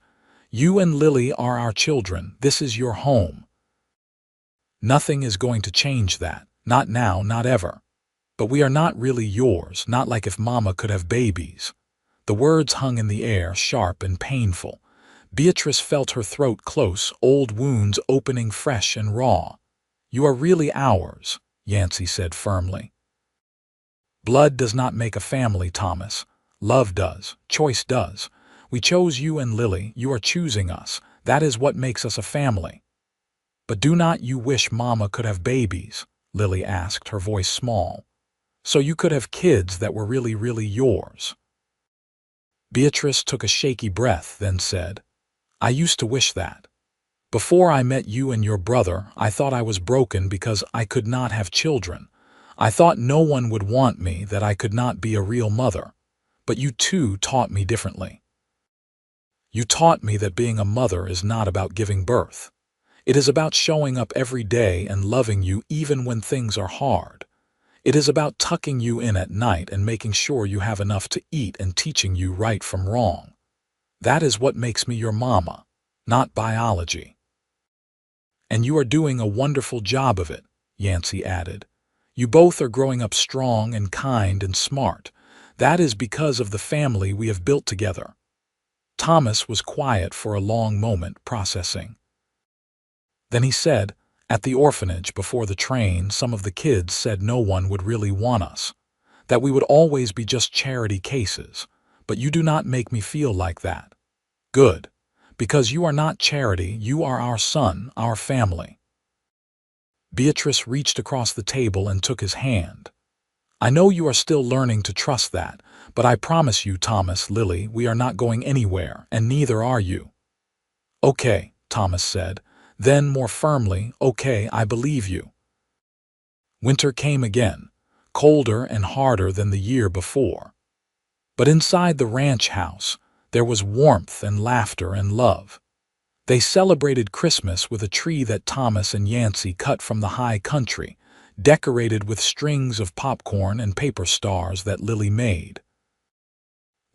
"You and Lily are our children. This is your home. Nothing is going to change that. Not now, not ever. But we are not really yours, not like if Mama could have babies." The words hung in the air, sharp and painful. Beatrice felt her throat close, old wounds opening fresh and raw. "You are really ours," Yancey said firmly. "Blood does not make a family, Thomas. Love does. Choice does. We chose you and Lily. You are choosing us. That is what makes us a family." "But do not you wish Mama could have babies?" Lily asked, her voice small. "So you could have kids that were really, really yours?" Beatrice took a shaky breath, then said, "I used to wish that. Before I met you and your brother, I thought I was broken because I could not have children. I thought no one would want me, that I could not be a real mother. But you too taught me differently. You taught me that being a mother is not about giving birth. It is about showing up every day and loving you even when things are hard. It is about tucking you in at night and making sure you have enough to eat and teaching you right from wrong. That is what makes me your mama, not biology. And you are doing a wonderful job of it," Yancey added. "You both are growing up strong and kind and smart. That is because of the family we have built together." Thomas was quiet for a long moment, processing. Then he said, "At the orphanage before the train, some of the kids said no one would really want us, that we would always be just charity cases. But you do not make me feel like that. Good. Because you are not charity, you are our son, our family." Beatrice reached across the table and took his hand. "I know you are still learning to trust that, but I promise you, Thomas, Lily, we are not going anywhere, and neither are you." "Okay," Thomas said. Then, more firmly, "Okay, I believe you." Winter came again, colder and harder than the year before. But inside the ranch house, there was warmth and laughter and love. They celebrated Christmas with a tree that Thomas and Yancey cut from the high country, decorated with strings of popcorn and paper stars that Lily made.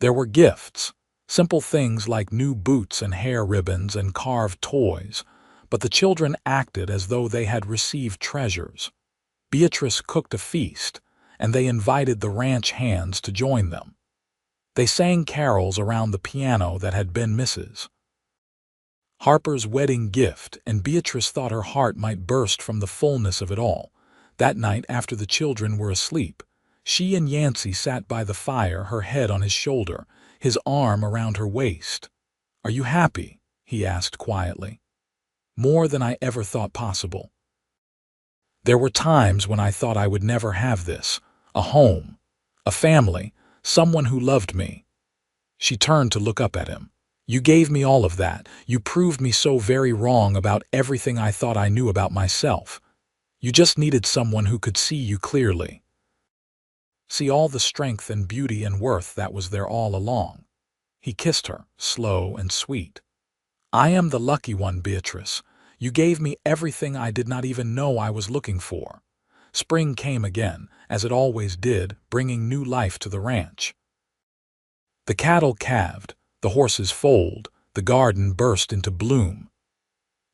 There were gifts, simple things like new boots and hair ribbons and carved toys, but the children acted as though they had received treasures. Beatrice cooked a feast, and they invited the ranch hands to join them. They sang carols around the piano that had been Mrs. Harper's wedding gift, and Beatrice thought her heart might burst from the fullness of it all. That night, after the children were asleep, she and Yancey sat by the fire, her head on his shoulder, his arm around her waist. "Are you happy?" he asked quietly. "More than I ever thought possible. There were times when I thought I would never have this, a home, a family, someone who loved me." She turned to look up at him. "You gave me all of that. You proved me so very wrong about everything I thought I knew about myself. You just needed someone who could see you clearly. See all the strength and beauty and worth that was there all along." He kissed her, slow and sweet. "I am the lucky one, Beatrice. You gave me everything I did not even know I was looking for." Spring came again, as it always did, bringing new life to the ranch. The cattle calved, the horses foaled, the garden burst into bloom.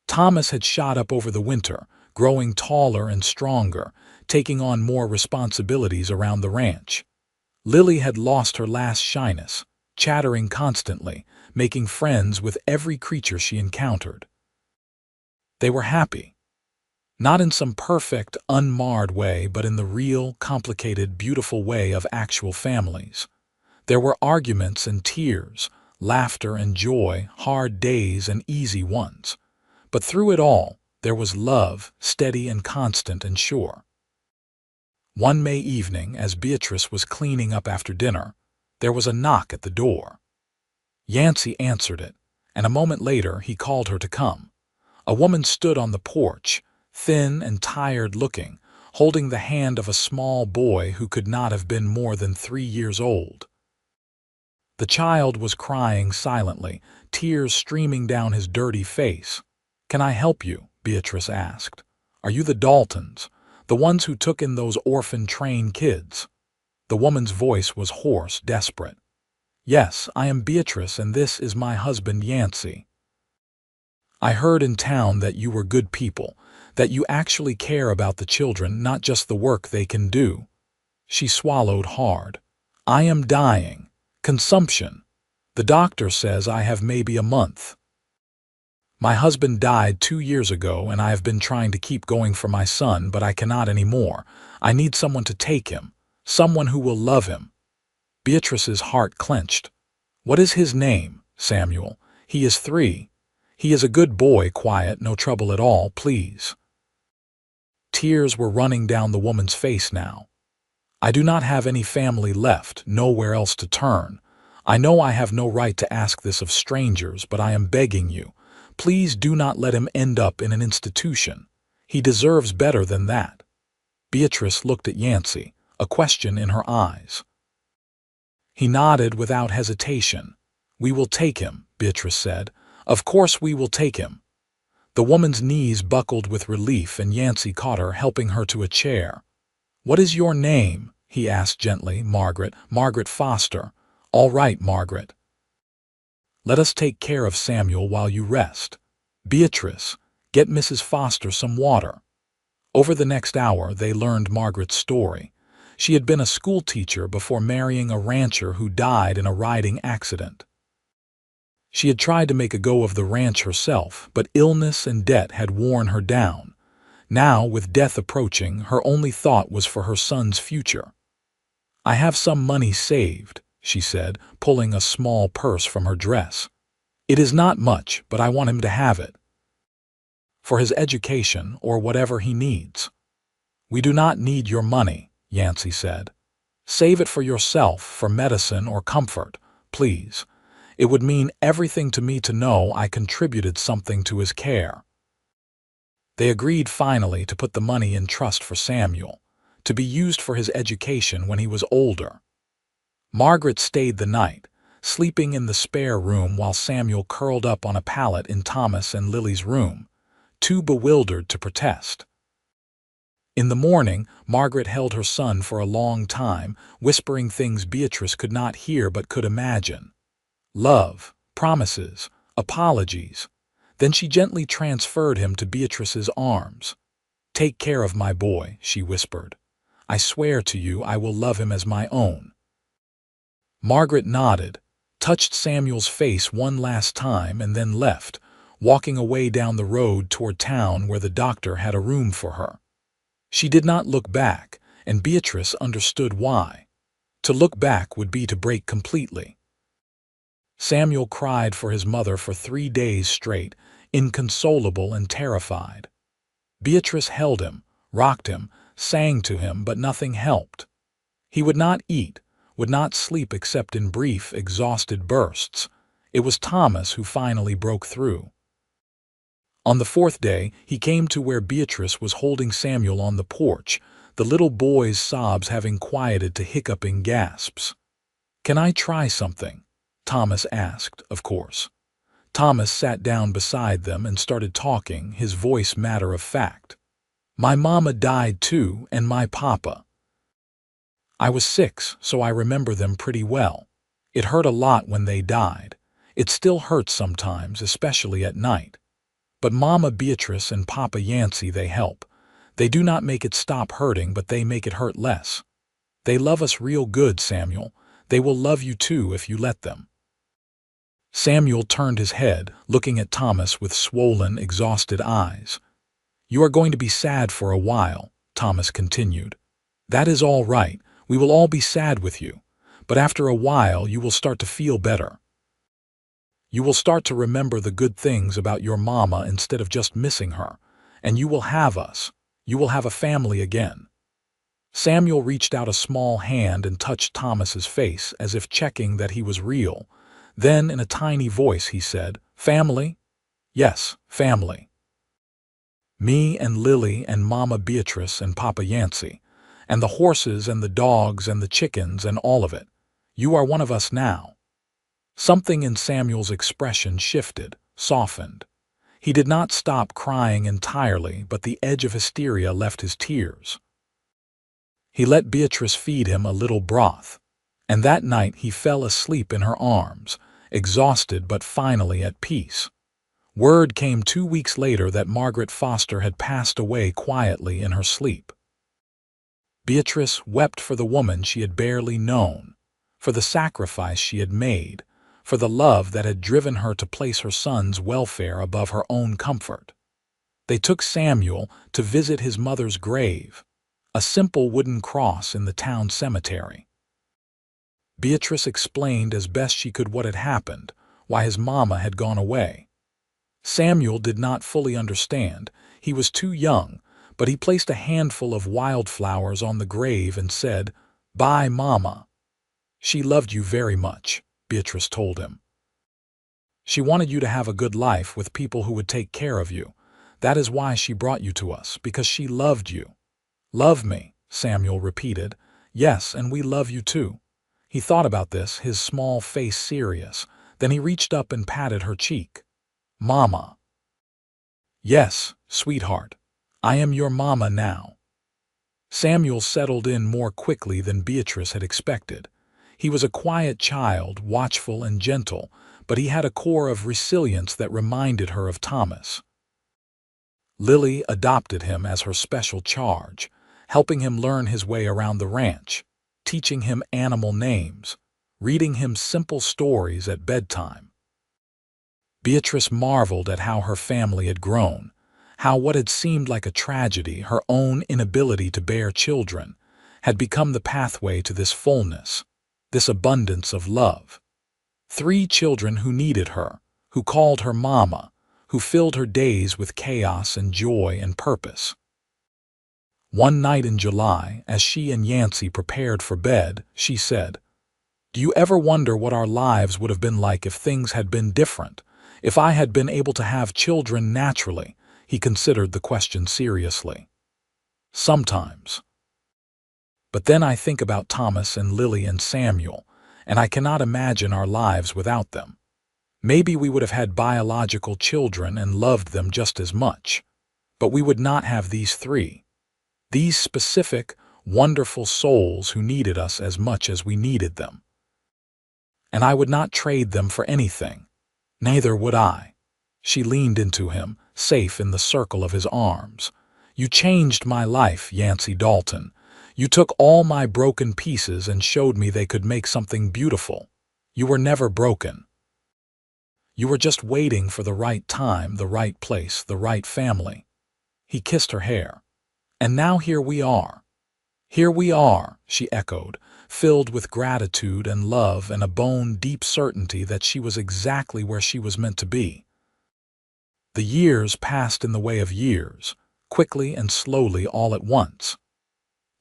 Thomas had shot up over the winter, growing taller and stronger, taking on more responsibilities around the ranch. Lily had lost her last shyness, chattering constantly, making friends with every creature she encountered. They were happy. Not in some perfect, unmarred way, but in the real, complicated, beautiful way of actual families. There were arguments and tears, laughter and joy, hard days and easy ones. But through it all, there was love, steady and constant and sure. One May evening, as Beatrice was cleaning up after dinner, there was a knock at the door. Yancey answered it, and a moment later he called her to come. A woman stood on the porch, thin and tired-looking, holding the hand of a small boy who could not have been more than 3 years old. The child was crying silently, tears streaming down his dirty face. "Can I help you?" Beatrice asked. "Are you the Daltons, the ones who took in those orphan train kids?" The woman's voice was hoarse, desperate. "Yes, I am Beatrice, and this is my husband Yancey. I heard in town that you were good people, that you actually care about the children, not just the work they can do." She swallowed hard. "I am dying. Consumption. The doctor says I have maybe a month. My husband died 2 years ago, and I have been trying to keep going for my son, but I cannot anymore. I need someone to take him, someone who will love him." Beatrice's heart clenched. "What is his name?" "Samuel. He is 3. He is a good boy, quiet, no trouble at all, please." Tears were running down the woman's face now. "I do not have any family left, nowhere else to turn. I know I have no right to ask this of strangers, but I am begging you. Please do not let him end up in an institution. He deserves better than that." Beatrice looked at Yancey, a question in her eyes. He nodded without hesitation. "We will take him," Beatrice said. "Of course we will take him." The woman's knees buckled with relief, and Yancey caught her, helping her to a chair. "What is your name?" he asked gently. "Margaret. Margaret Foster." "All right, Margaret. Let us take care of Samuel while you rest. Beatrice, get Mrs. Foster some water." Over the next hour they learned Margaret's story. She had been a schoolteacher before marrying a rancher who died in a riding accident. She had tried to make a go of the ranch herself, but illness and debt had worn her down. Now, with death approaching, her only thought was for her son's future. "I have some money saved," she said, pulling a small purse from her dress. "It is not much, but I want him to have it. For his education, or whatever he needs." "We do not need your money," Yancey said. "Save it for yourself, for medicine or comfort, please. It would mean everything to me to know I contributed something to his care." They agreed finally to put the money in trust for Samuel, to be used for his education when he was older. Margaret stayed the night, sleeping in the spare room while Samuel curled up on a pallet in Thomas and Lily's room, too bewildered to protest. In the morning, Margaret held her son for a long time, whispering things Beatrice could not hear but could imagine. Love, promises, apologies. Then she gently transferred him to Beatrice's arms. "Take care of my boy," she whispered. "I swear to you I will love him as my own." Margaret nodded, touched Samuel's face one last time, and then left, walking away down the road toward town where the doctor had a room for her. She did not look back, and Beatrice understood why. To look back would be to break completely. Samuel cried for his mother for 3 days straight, inconsolable and terrified. Beatrice held him, rocked him, sang to him, but nothing helped. He would not eat, would not sleep except in brief, exhausted bursts. It was Thomas who finally broke through. On the 4th day, he came to where Beatrice was holding Samuel on the porch, the little boy's sobs having quieted to hiccuping gasps. "Can I try something?" Thomas asked, of course. Thomas sat down beside them and started talking, his voice matter of fact. "My mama died too, and my papa. I was 6, so I remember them pretty well. It hurt a lot when they died. It still hurts sometimes, especially at night. But Mama Beatrice and Papa Yancey, they help. They do not make it stop hurting, but they make it hurt less. They love us real good, Samuel. They will love you too if you let them." Samuel turned his head, looking at Thomas with swollen, exhausted eyes. You are going to be sad for a while, Thomas continued. That is all right. We will all be sad with you. But after a while, you will start to feel better. You will start to remember the good things about your mama instead of just missing her. And you will have us. You will have a family again. Samuel reached out a small hand and touched Thomas's face as if checking that he was real. Then, in a tiny voice, he said, "Family? Yes, family. Me and Lily and Mama Beatrice and Papa Yancey, and the horses and the dogs and the chickens and all of it. You are one of us now." Something in Samuel's expression shifted, softened. He did not stop crying entirely, but the edge of hysteria left his tears. He let Beatrice feed him a little broth, and that night he fell asleep in her arms, exhausted but finally at peace. Word came 2 weeks later that Margaret Foster had passed away quietly in her sleep. Beatrice wept for the woman she had barely known, for the sacrifice she had made, for the love that had driven her to place her son's welfare above her own comfort. They took Samuel to visit his mother's grave, a simple wooden cross in the town cemetery. Beatrice explained as best she could what had happened, why his mama had gone away. Samuel did not fully understand. He was too young, but he placed a handful of wildflowers on the grave and said, "Bye, Mama." "She loved you very much," Beatrice told him. "She wanted you to have a good life with people who would take care of you. That is why she brought you to us, because she loved you." "Love me," Samuel repeated. "Yes, and we love you too." He thought about this, his small face serious. Then he reached up and patted her cheek. "Mama." "Yes, sweetheart. I am your mama now." Samuel settled in more quickly than Beatrice had expected. He was a quiet child, watchful and gentle, but he had a core of resilience that reminded her of Thomas. Lily adopted him as her special charge, helping him learn his way around the ranch, teaching him animal names, reading him simple stories at bedtime. Beatrice marveled at how her family had grown, how what had seemed like a tragedy, her own inability to bear children, had become the pathway to this fullness, this abundance of love. 3 children who needed her, who called her mama, who filled her days with chaos and joy and purpose. One night in July, as she and Yancey prepared for bed, she said, "Do you ever wonder what our lives would have been like if things had been different? If I had been able to have children naturally?" He considered the question seriously. "Sometimes. But then I think about Thomas and Lily and Samuel, and I cannot imagine our lives without them. Maybe we would have had biological children and loved them just as much, but we would not have these 3. These specific, wonderful souls who needed us as much as we needed them. And I would not trade them for anything. Neither would I." She leaned into him, safe in the circle of his arms. "You changed my life, Yancey Dalton. You took all my broken pieces and showed me they could make something beautiful. You were never broken. You were just waiting for the right time, the right place, the right family." He kissed her hair. "And now here we are." "Here we are," she echoed, filled with gratitude and love and a bone-deep certainty that she was exactly where she was meant to be. The years passed in the way of years, quickly and slowly all at once.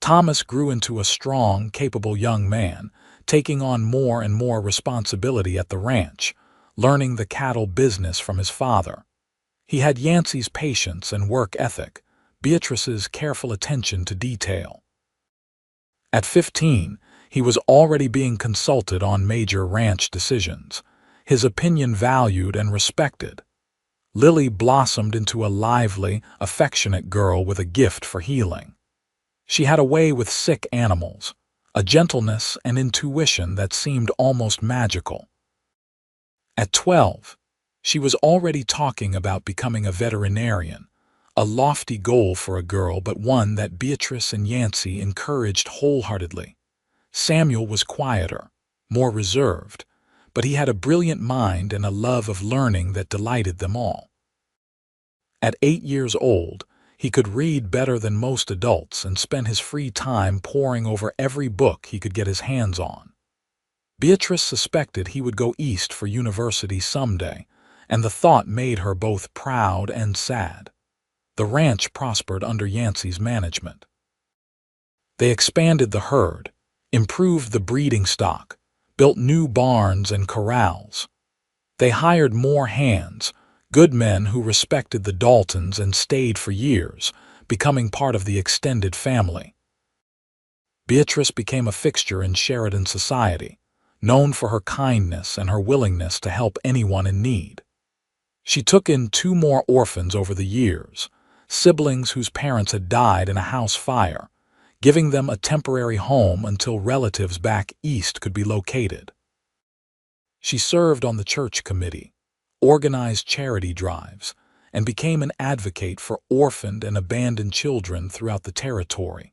Thomas grew into a strong, capable young man, taking on more and more responsibility at the ranch, learning the cattle business from his father. He had Yancey's patience and work ethic, Beatrice's careful attention to detail. At 15, he was already being consulted on major ranch decisions, his opinion valued and respected. Lily blossomed into a lively, affectionate girl with a gift for healing. She had a way with sick animals, a gentleness and intuition that seemed almost magical. At 12, she was already talking about becoming a veterinarian, a lofty goal for a girl but one that Beatrice and Yancey encouraged wholeheartedly. Samuel was quieter, more reserved, but he had a brilliant mind and a love of learning that delighted them all. At 8 years old, He could read better than most adults and spent his free time poring over every book he could get his hands on. Beatrice suspected he would go east for university someday, and the thought made her both proud and sad. The ranch prospered under Yancey's management. They expanded the herd, improved the breeding stock, built new barns and corrals. They hired more hands, good men who respected the Daltons and stayed for years, becoming part of the extended family. Beatrice became a fixture in Sheridan society, known for her kindness and her willingness to help anyone in need. She took in 2 more orphans over the years, siblings whose parents had died in a house fire, giving them a temporary home until relatives back east could be located. She served on the church committee, organized charity drives, and became an advocate for orphaned and abandoned children throughout the territory.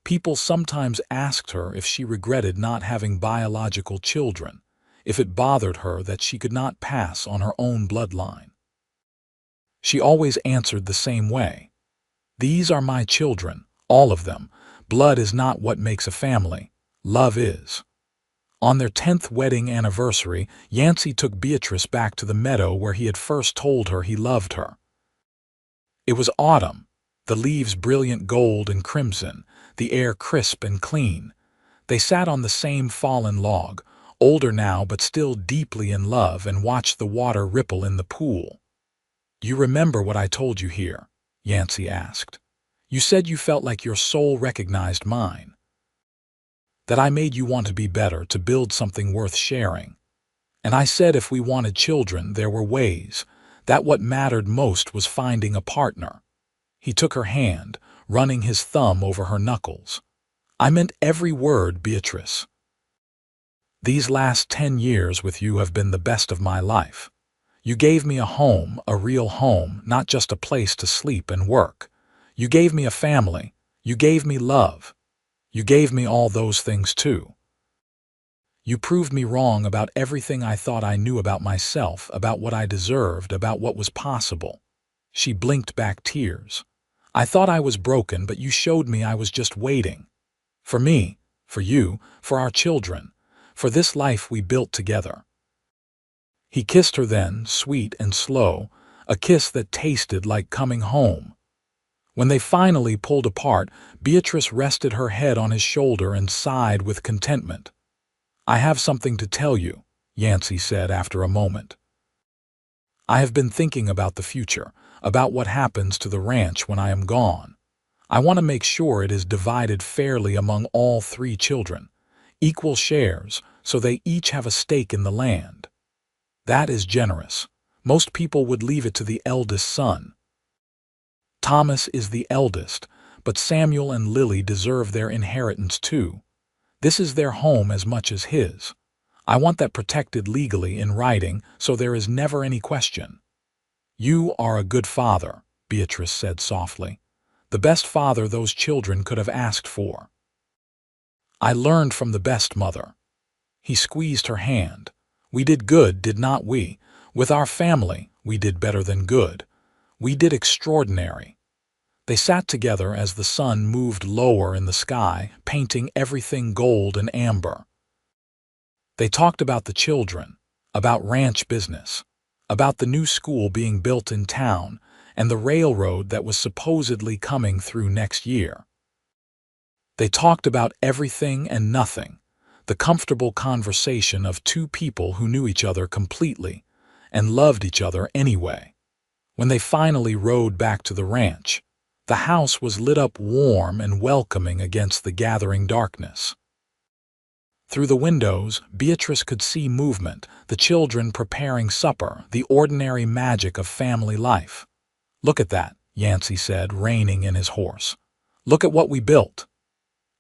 People sometimes asked her if she regretted not having biological children, if it bothered her that she could not pass on her own bloodline. She always answered the same way. "These are my children, all of them. Blood is not what makes a family. Love is." On their 10th wedding anniversary, Yancey took Beatrice back to the meadow where he had first told her he loved her. It was autumn, the leaves brilliant gold and crimson, the air crisp and clean. They sat on the same fallen log, older now but still deeply in love, and watched the water ripple in the pool. "You remember what I told you here?" Yancey asked. "You said you felt like your soul recognized mine. That I made you want to be better, to build something worth sharing. And I said if we wanted children, there were ways. That what mattered most was finding a partner." He took her hand, running his thumb over her knuckles. "I meant every word, Beatrice. These last 10 years with you have been the best of my life. You gave me a home, a real home, not just a place to sleep and work. You gave me a family. You gave me love. You gave me all those things too. You proved me wrong about everything I thought I knew about myself, about what I deserved, about what was possible." She blinked back tears. "I thought I was broken, but you showed me I was just waiting. For me, for you, for our children, for this life we built together." He kissed her then, sweet and slow, a kiss that tasted like coming home. When they finally pulled apart, Beatrice rested her head on his shoulder and sighed with contentment. "I have something to tell you," Yancey said after a moment. "I have been thinking about the future, about what happens to the ranch when I am gone. I want to make sure it is divided fairly among all 3 children, equal shares, so they each have a stake in the land. That is generous. Most people would leave it to the eldest son. Thomas is the eldest, but Samuel and Lily deserve their inheritance too. This is their home as much as his. I want that protected legally in writing so there is never any question." "You are a good father," Beatrice said softly. "The best father those children could have asked for." "I learned from the best mother." He squeezed her hand. "We did good, did not we? With our family, we did better than good. We did extraordinary." They sat together as the sun moved lower in the sky, painting everything gold and amber. They talked about the children, about ranch business, about the new school being built in town, and the railroad that was supposedly coming through next year. They talked about everything and nothing, the comfortable conversation of 2 people who knew each other completely and loved each other anyway. When they finally rode back to the ranch, the house was lit up warm and welcoming against the gathering darkness. Through the windows, Beatrice could see movement, the children preparing supper, the ordinary magic of family life. "Look at that," Yancey said, reining in his horse. "Look at what we built."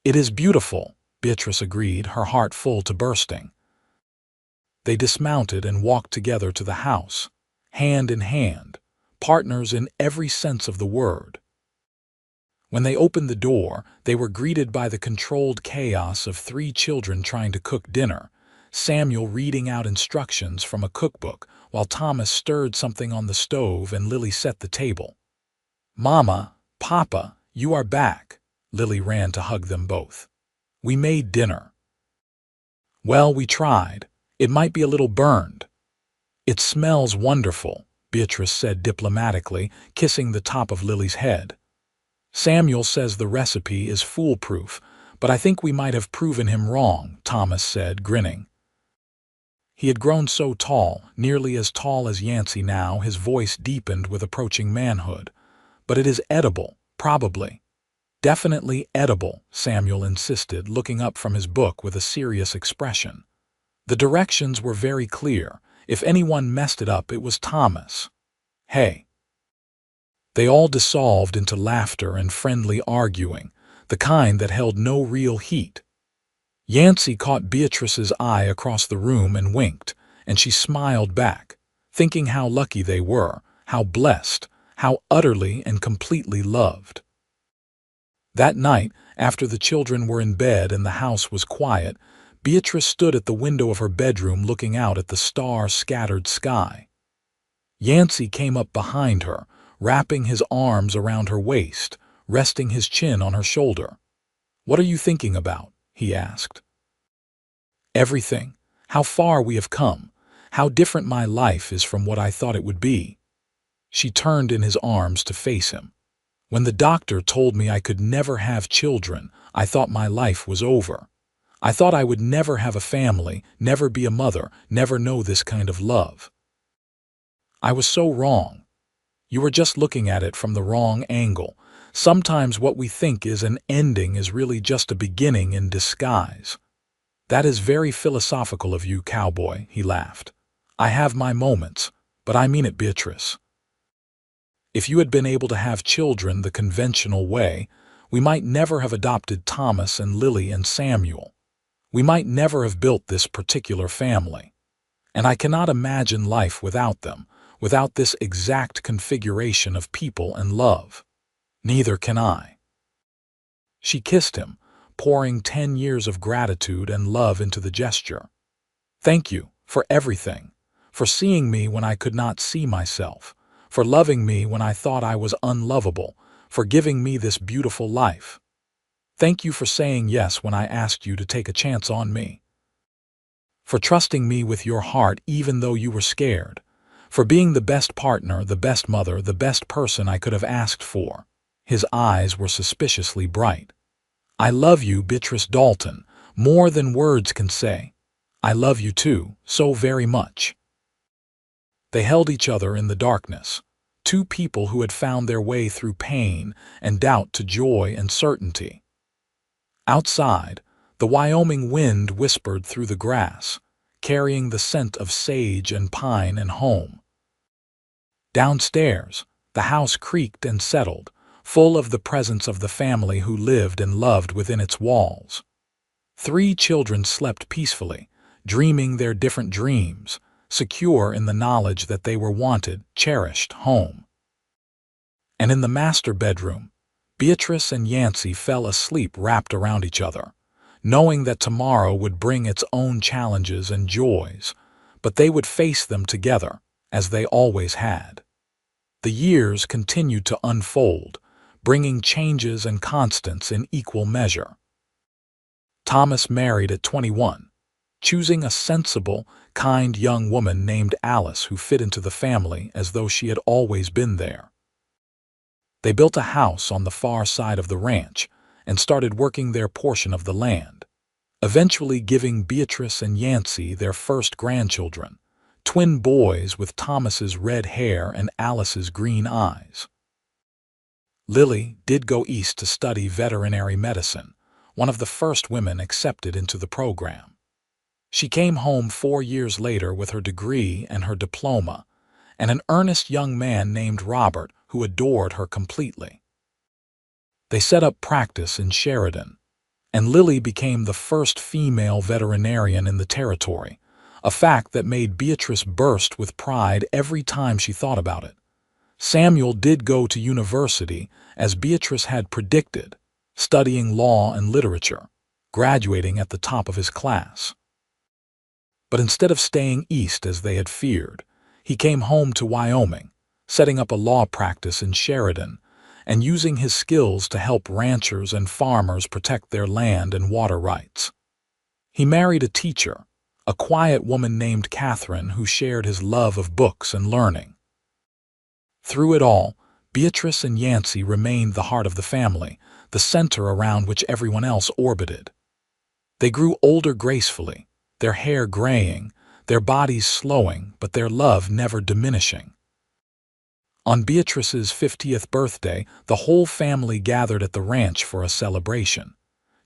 "It is beautiful," Beatrice agreed, her heart full to bursting. They dismounted and walked together to the house, hand in hand, partners in every sense of the word. When they opened the door, they were greeted by the controlled chaos of 3 children trying to cook dinner, Samuel reading out instructions from a cookbook while Thomas stirred something on the stove and Lily set the table. "Mama," Papa, you are back. Lily ran to hug them both. We made dinner. Well, we tried. It might be a little burned. It smells wonderful, Beatrice said diplomatically, kissing the top of Lily's head. Samuel says the recipe is foolproof, but I think we might have proven him wrong, Thomas said, grinning. He had grown so tall, nearly as tall as Yancey now, his voice deepened with approaching manhood. But it is edible, probably. Definitely edible, Samuel insisted, looking up from his book with a serious expression. The directions were very clear. If anyone messed it up, it was Thomas. Hey. They all dissolved into laughter and friendly arguing, the kind that held no real heat. Yancey caught Beatrice's eye across the room and winked, and she smiled back, thinking how lucky they were, how blessed, how utterly and completely loved. That night, after the children were in bed and the house was quiet, Beatrice stood at the window of her bedroom looking out at the star-scattered sky. Yancey came up behind her, wrapping his arms around her waist, resting his chin on her shoulder. "What are you thinking about?" he asked. "Everything. How far we have come. How different my life is from what I thought it would be." She turned in his arms to face him. "When the doctor told me I could never have children, I thought my life was over. I thought I would never have a family, never be a mother, never know this kind of love. I was so wrong. You were just looking at it from the wrong angle. Sometimes what we think is an ending is really just a beginning in disguise." "That is very philosophical of you, cowboy," he laughed. "I have my moments, but I mean it, Beatrice. If you had been able to have children the conventional way, we might never have adopted Thomas and Lily and Samuel. We might never have built this particular family. And I cannot imagine life without them, without this exact configuration of people and love. Neither can I." She kissed him, pouring 10 years of gratitude and love into the gesture. "Thank you for everything, for seeing me when I could not see myself, for loving me when I thought I was unlovable, for giving me this beautiful life. Thank you for saying yes when I asked you to take a chance on me. For trusting me with your heart even though you were scared. For being the best partner, the best mother, the best person I could have asked for." His eyes were suspiciously bright. "I love you, Beatrice Dalton, more than words can say. I love you too, so very much." They held each other in the darkness, two people who had found their way through pain and doubt to joy and certainty. Outside, the Wyoming wind whispered through the grass, carrying the scent of sage and pine and home. Downstairs, the house creaked and settled, full of the presence of the family who lived and loved within its walls. 3 children slept peacefully, dreaming their different dreams, secure in the knowledge that they were wanted, cherished, home. And in the master bedroom, Beatrice and Yancey fell asleep wrapped around each other, knowing that tomorrow would bring its own challenges and joys, but they would face them together, as they always had. The years continued to unfold, bringing changes and constants in equal measure. Thomas married at 21, choosing a sensible, kind young woman named Alice who fit into the family as though she had always been there. They built a house on the far side of the ranch and started working their portion of the land, eventually giving Beatrice and Yancey their first grandchildren, twin boys with Thomas's red hair and Alice's green eyes. Lily did go east to study veterinary medicine, one of the first women accepted into the program. She came home 4 years later with her degree and her diploma, and an earnest young man named Robert who adored her completely. They set up practice in Sheridan, and Lily became the first female veterinarian in the territory, a fact that made Beatrice burst with pride every time she thought about it. Samuel did go to university, as Beatrice had predicted, studying law and literature, graduating at the top of his class. But instead of staying east as they had feared, he came home to Wyoming, setting up a law practice in Sheridan, and using his skills to help ranchers and farmers protect their land and water rights. He married a teacher, a quiet woman named Catherine who shared his love of books and learning. Through it all, Beatrice and Yancey remained the heart of the family, the center around which everyone else orbited. They grew older gracefully, their hair graying, their bodies slowing, but their love never diminishing. On Beatrice's 50th birthday, the whole family gathered at the ranch for a celebration.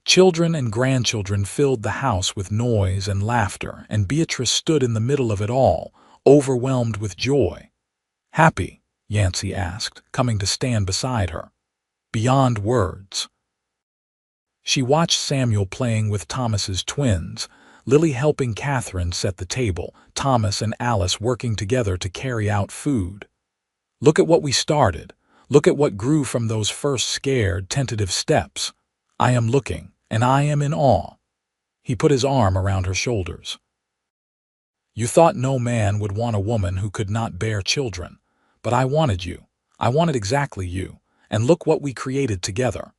Children and grandchildren filled the house with noise and laughter, and Beatrice stood in the middle of it all, overwhelmed with joy. "Happy?" Yancey asked, coming to stand beside her. "Beyond words." She watched Samuel playing with Thomas's twins, Lily helping Catherine set the table, Thomas and Alice working together to carry out food. "Look at what we started. Look at what grew from those first scared, tentative steps. I am looking, and I am in awe." He put his arm around her shoulders. "You thought no man would want a woman who could not bear children. But I wanted you. I wanted exactly you. And look what we created together.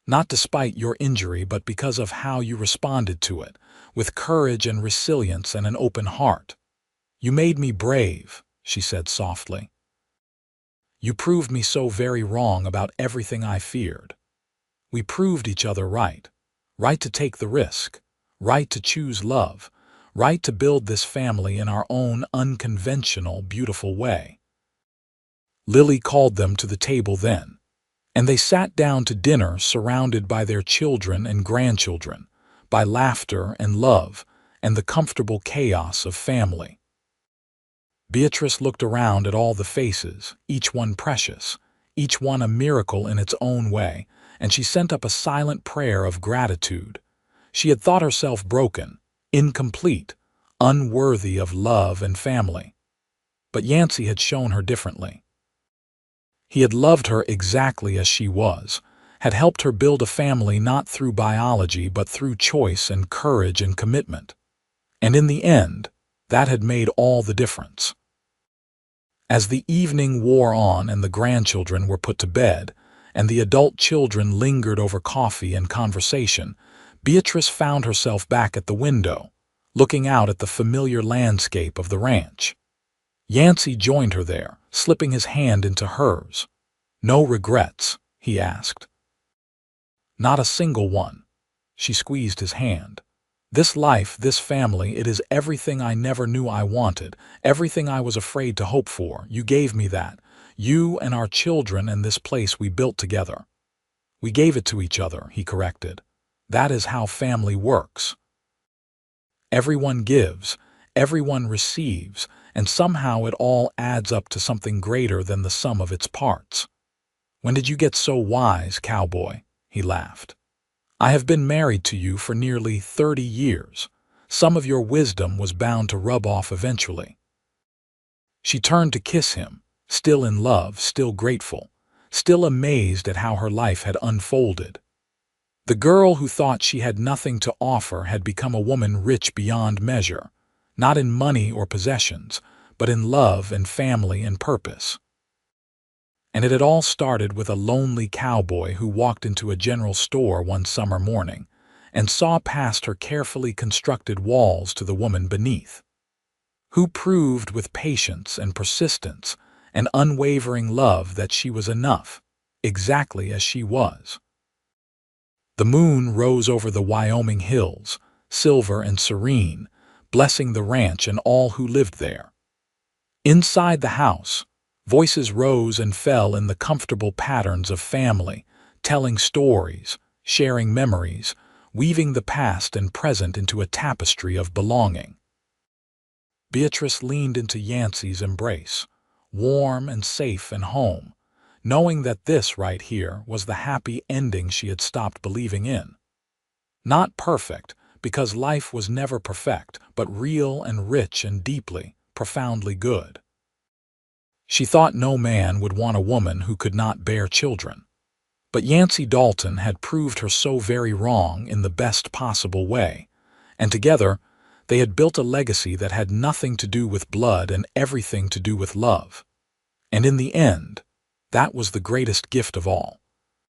Not despite your injury, but because of how you responded to it, with courage and resilience and an open heart. You made me brave," she said softly. "You proved me so very wrong about everything I feared. We proved each other right. Right to take the risk. Right to choose love. Right to build this family in our own unconventional, beautiful way." Lily called them to the table then, and they sat down to dinner surrounded by their children and grandchildren, by laughter and love, and the comfortable chaos of family. Beatrice looked around at all the faces, each one precious, each one a miracle in its own way, and she sent up a silent prayer of gratitude. She had thought herself broken, incomplete, unworthy of love and family. But Yancey had shown her differently. He had loved her exactly as she was, had helped her build a family not through biology but through choice and courage and commitment. And in the end, that had made all the difference. As the evening wore on and the grandchildren were put to bed, and the adult children lingered over coffee and conversation, Beatrice found herself back at the window, looking out at the familiar landscape of the ranch. Yancey joined her there, slipping his hand into hers. "No regrets?" he asked. "Not a single one." She squeezed his hand. "This life, this family, it is everything I never knew I wanted, everything I was afraid to hope for. You gave me that. You and our children and this place we built together." "We gave it to each other," he corrected. "That is how family works. Everyone gives, everyone receives, and somehow it all adds up to something greater than the sum of its parts." "When did you get so wise, cowboy?" he laughed. "I have been married to you for nearly 30 years. Some of your wisdom was bound to rub off eventually." She turned to kiss him, still in love, still grateful, still amazed at how her life had unfolded. The girl who thought she had nothing to offer had become a woman rich beyond measure, not in money or possessions, but in love and family and purpose. And it had all started with a lonely cowboy who walked into a general store one summer morning and saw past her carefully constructed walls to the woman beneath, who proved with patience and persistence and unwavering love that she was enough, exactly as she was. The moon rose over the Wyoming hills, silver and serene, blessing the ranch and all who lived there. Inside the house, voices rose and fell in the comfortable patterns of family, telling stories, sharing memories, weaving the past and present into a tapestry of belonging. Beatrice leaned into Yancey's embrace, warm and safe and home, knowing that this right here was the happy ending she had stopped believing in. Not perfect, because life was never perfect, but real and rich and deeply, profoundly good. She thought no man would want a woman who could not bear children. But Yancey Dalton had proved her so very wrong in the best possible way, and together they had built a legacy that had nothing to do with blood and everything to do with love. And in the end, That was the greatest gift of all.